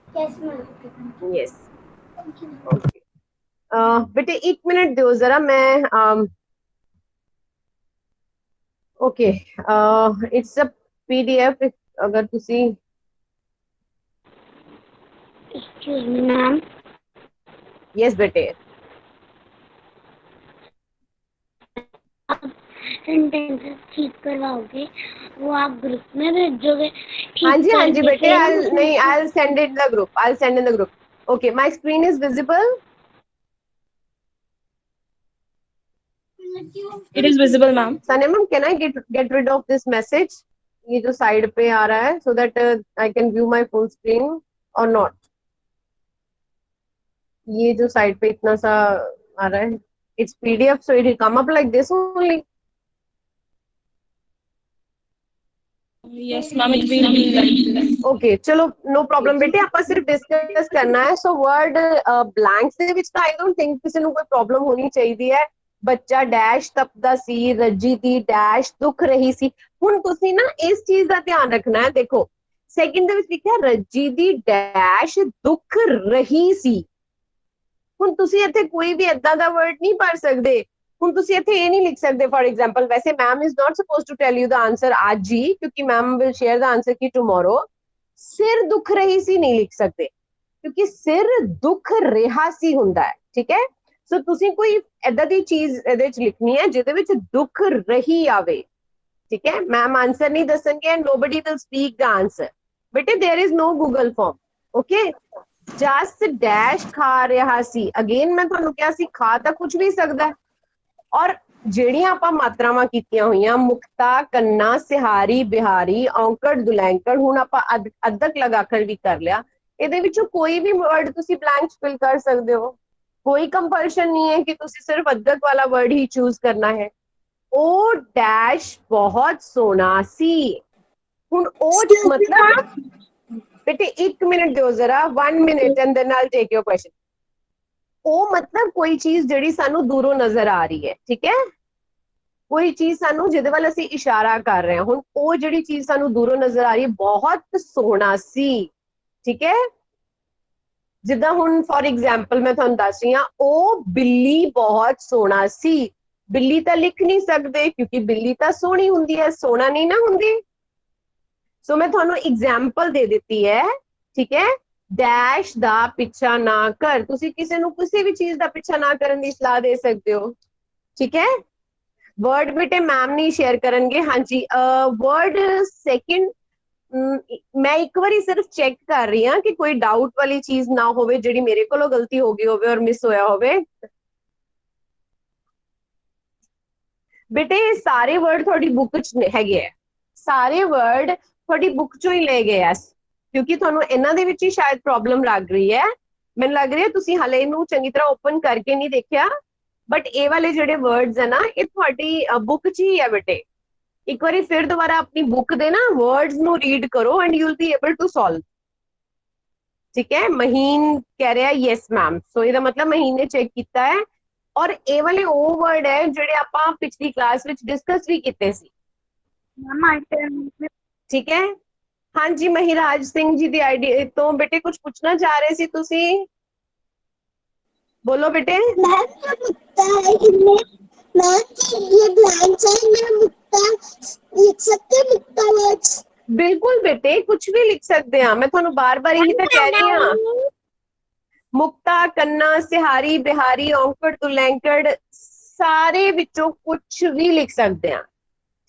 Yes ma'am. Yes, okay. बेटे 1 मिनट दो जरा, मैं ओके, इट्स अ पीडीएफ। अगर तुसी एक्सक्यूज मी मैम। यस बेटे, सेंटेंसेस ठीक करवाओगे वो आप ग्रुप में भेजोगे? हाँ जी बेटे, I'll send it in the group, I'll send in the group. Okay, my screen is visible? It is visible ma'am. Sanya ma'am, can I get rid of this message? ये जो साइड पे आ रहा है, so that I can view my full screen or not? ये जो side पे इतना सा आ रहा है, it's PDF, so it will come up like this only. Yes ma'am, it will be like Okay, चलो no problem बेटे, आपका सिर्फ डिस्कस करना है। So word blanks ਦੇ ਵਿੱਚ ਤਾਂ I don't think ਕਿਸੇ ਨੂੰ ਕੋਈ प्रॉब्लम होनी चाहिए है। ਬੱਚਾ ਡੈਸ਼ ਤਪਦਾ ਸੀ, ਰੱਜੀ ਦੀ ਡੈਸ਼ ਦੁੱਖ ਰਹੀ ਸੀ। ਹੁਣ ਤੁਸੀਂ ਨਾ ਇਸ ਚੀਜ਼ ਦਾ ਧਿਆਨ ਰੱਖਣਾ ਹੈ। ਦੇਖੋ ਸੈਕਿੰਡ ਦੇ ਵਿੱਚ ਲਿਖਿਆ ਰੱਜੀ ਦੀ ਡੈਸ਼ ਦੁੱਖ ਰਹੀ ਸੀ। ਹੁਣ ਤੁਸੀਂ ਇੱਥੇ ਕੋਈ ਵੀ ਏਦਾਂ ਦਾ ਵਰਡ ਨਹੀਂ ਪੜ ਸਕਦੇ। ਹੁਣ ਤੁਸੀਂ ਇੱਥੇ ਇਹ ਨਹੀਂ ਲਿਖ ਸਕਦੇ ਫॉर एग्जांपल, वैसे ma'am is not suppose to tell you the answer आज ही, क्योंकि ma'am will share the answer key tomorrow. सिर दुख रही सी नहीं लिख सकते क्योंकि सिर दुख रहा सी हुंदा है, ठीक है। सो ਤੁਸੀਂ ਕੋਈ ਏਦਾਂ ਦੀ ਚੀਜ਼ ਇਹਦੇ ਵਿੱਚ ਲਿਖਣੀ ਹੈ ਜਿਹਦੇ ਵਿੱਚ ਦੁੱਖ ਰਹੀ ਆਵੇ, ਠੀਕ ਹੈ। ਮੈਮ ਆਨਸਰ ਨਹੀਂ ਦੱਸਣਗੇ and nobody will speak the answer. ਬੇਟੇ there is no Google form, okay. Just dash खा रहा सी, अगेन मैं ਤੁਹਾਨੂੰ ਕਿਹਾ ਸੀ ਖਾ ਤਾਂ ਕੁਝ ਵੀ ਸਕਦਾ ਹੈ। ਔਰ ਜਿਹੜੀਆਂ ਆਪਾਂ ਮਾਤਰਾਵਾਂ ਕੀਤੀਆਂ ਹੋਈਆਂ ਮੁਕਤਾ, ਕੰਨਾ, ਸਿਹਾਰੀ, ਬਿਹਾਰੀ, ਔਂਕੜ, ਦੁਲੈਂਕੜ, ਹੁਣ ਆਪਾਂ ਅੱਧਕ ਲਗਾਖਰ ਵੀ ਕਰ ਲਿਆ। ਇਹਦੇ ਵਿੱਚੋਂ ਕੋਈ ਵੀ ਵਰਡ ਤੁਸੀਂ ਬਲੈਂਕ ਫਿਲ ਕਰ ਸਕਦੇ ਹੋ। कोई कंपल्शन नहीं है कि तुसी सिर्फ अद्धक वाला वर्ड ही चूज करना है। ओ डैश बहुत सोना सी। हुन ओ मतलब बेटे 1 मिनट दो जरा, 1 minute and then I will take your question. ओ मतलब कोई चीज जिहड़ी सानू दूरों नजर आ रही है, ठीक है। कोई चीज सानू जिहदे वाल असीं इशारा कर रहे हैं। हुन ओ जिहड़ी चीज सानू दूरों नजर आ रही है बहुत सोना सी, ठीक है। जिदा हुन फॉर एग्जाम्पल मैं तुहानू दस रही हाँ, ओ बिल्ली बहुत सोना सी। बिल्ली तो लिख नहीं सकते क्योंकि बिल्ली तो सोहनी हुंदी है, सोना नहीं ना हुंदी। सो मैं तुहानू एग्जाम्पल दे देती है, ठीक है। डैश दा पिछा ना कर, तुसी किसी नू किसी भी चीज दा पिछा ना करन दी सलाह दे सकते हो, ठीक है। वर्ड बेटे मैम नहीं शेयर करनगे। हाँ जी, वर्ड सेकंड मैं एक बार सिर्फ चेक कर रही हाँ कि कोई डाउट वाली चीज ना होवे जिहड़ी मेरे कोलों गलती हो गई होवे और मिस होया होवे। बेटे सारे वर्ड थोड़ी बुक च हैगे है, सारे वर्ड ਤੁਹਾਡੀ ਬੁੱਕ ਚੋਂ ਹੀ ਲਏ ਗਏ ਆ, ਕਿਉਂਕਿ ਤੁਹਾਨੂੰ ਇਹਨਾਂ ਦੇ ਵਿੱਚ ਹੀ ਸ਼ਾਇਦ ਪ੍ਰੋਬਲਮ ਲੱਗ ਰਹੀ ਹੈ। ਮੈਨੂੰ ਲੱਗ ਰਿਹਾ ਤੁਸੀਂ ਹਲੇ ਇਹਨੂੰ ਚੰਗੀ ਤਰ੍ਹਾਂ ਓਪਨ ਕਰਕੇ ਨਹੀਂ ਦੇਖਿਆ, ਬਟ ਇਹ ਵਾਲੇ ਜਿਹੜੇ ਵਰਡਸ ਹੈ ਨਾ ਇਹ ਤੁਹਾਡੀ ਬੁੱਕ 'ਚ ਹੀ ਹੈ ਬੇਟੇ। ਇੱਕ ਵਾਰੀ ਫਿਰ ਦੁਬਾਰਾ ਆਪਣੀ ਬੁੱਕ ਦੇ ਨਾ ਵਰਡਸ ਨੂੰ ਰੀਡ ਕਰੋ and you will be able to solve. ਠੀਕ ਹੈ, ਮਹੀਨ ਕਹਿ ਰਿਹਾ ਯੈਸ ਮੈਮ, ਸੋ ਇਹਦਾ ਮਤਲਬ ਮਹੀਨ ਨੇ ਚੈੱਕ ਕੀਤਾ ਹੈ। ਔਰ ਇਹ ਵਾਲੇ ਉਹ ਵਰਡ ਹੈ ਜਿਹੜੇ ਆਪਾਂ ਪਿਛਲੀ ਕਲਾਸ ਵਿੱਚ ਡਿਸਕਸ ਵੀ ਕੀਤੇ ਸੀ। ਠੀਕ ਹੈ, ਹਾਂਜੀ ਮਹਿਰਾਜ ਸਿੰਘ ਜੀ ਦੀ ਆਈਡੀ ਤੋਂ ਬੇਟੇ ਕੁਝ ਪੁੱਛਣਾ ਚਾਹ ਰਹੇ ਸੀ ਤੁਸੀਂ, बोलो बेटे। मैम ये मुक्ता है इनमें, मैम ये ब्लैंक्स है इनमें मुक्ता लिख सकते हैं, मुक्ता वर्ड्स। बिल्कुल बेटे कुछ भी लिख सकते हैं, मैं ਤੁਹਾਨੂੰ बार-बार यही तो कह रही हूं। मुक्ता, कन्ना, सिहारी, बिहारी, औंकड़, दुलैंकड़ सारे विचों कुछ भी लिख सकते हैं।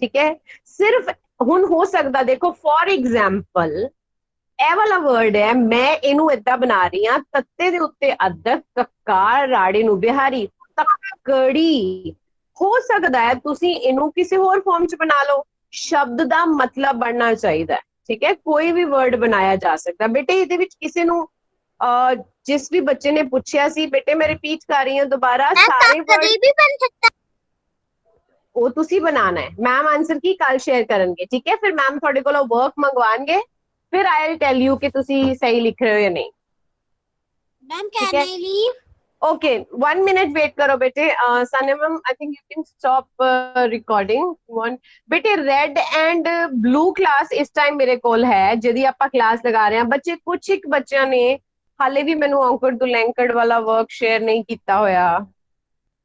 ठीक है, सिर्फ हुन हो सकता देखो फॉर एग्जांपल ਇਹ ਵਾਲਾ ਵਰਡ ਹੈ, ਮੈਂ ਇਹਨੂੰ ਏਦਾਂ ਬਣਾ ਰਹੀ ਹਾਂ, ਤੱਤੇ ਦੇ ਉੱਤੇ ਅਦਕ, ਕੱਕਾ, ਰਾੜੇ ਨੂੰ ਬਿਹਾਰੀ, ਤੱਕੜੀ। ਹੋ ਸਕਦਾ ਹੈ ਤੁਸੀਂ ਇਹਨੂੰ ਕਿਸੇ ਹੋਰ ਫਾਰਮ ਚ ਬਣਾ ਲਓ, ਸ਼ਬਦ ਦਾ ਮਤਲਬ ਬਣਨਾ ਚਾਹੀਦਾ ਹੈ। ਠੀਕ ਹੈ, ਕੋਈ ਵੀ ਵਰਡ ਬਣਾਇਆ ਜਾ ਸਕਦਾ ਬੇਟੇ। ਇਹਦੇ ਵਿੱਚ ਕਿਸੇ ਨੂੰ ਜਿਸ ਵੀ ਬੱਚੇ ਨੇ ਪੁੱਛਿਆ ਸੀ ਬੇਟੇ, ਮੈਂ ਰਿਪੀਟ ਕਰ ਰਹੀ ਹਾਂ ਦੁਬਾਰਾ, ਸਾਰੇ ਵਰਡ भी बन सकता ਉਹ ਤੁਸੀਂ ਬਣਾਉਣਾ ਹੈ। ਮੈਮ ਆਨਸਰ ਕੀ ਕੱਲ ਸ਼ੇਅਰ ਕਰਨਗੇ। ਠੀਕ ਹੈ, ਫਿਰ ਮੈਮ ਤੁਹਾਡੇ ਕੋਲੋਂ ਵਰਕ ਮੰਗਵਾਉਣਗੇ, फिर आई विल टेल यू कि तुसी सही लिख रहे हो या नहीं। मैम ठीक कैन है, I leave? Okay 1 minute wait करो बेटे। Sania ma'am I think you can stop recording. One बेटे रेड एंड ब्लू क्लास इस टाइम मेरे कोल है, जिहदी आपां क्लास लगा रहे हैं। बच्चे कुछ एक बच्चों ने हाले भी मैनू औंकड़ दुलैंकड़ वाला वर्क शेयर नहीं किया होया।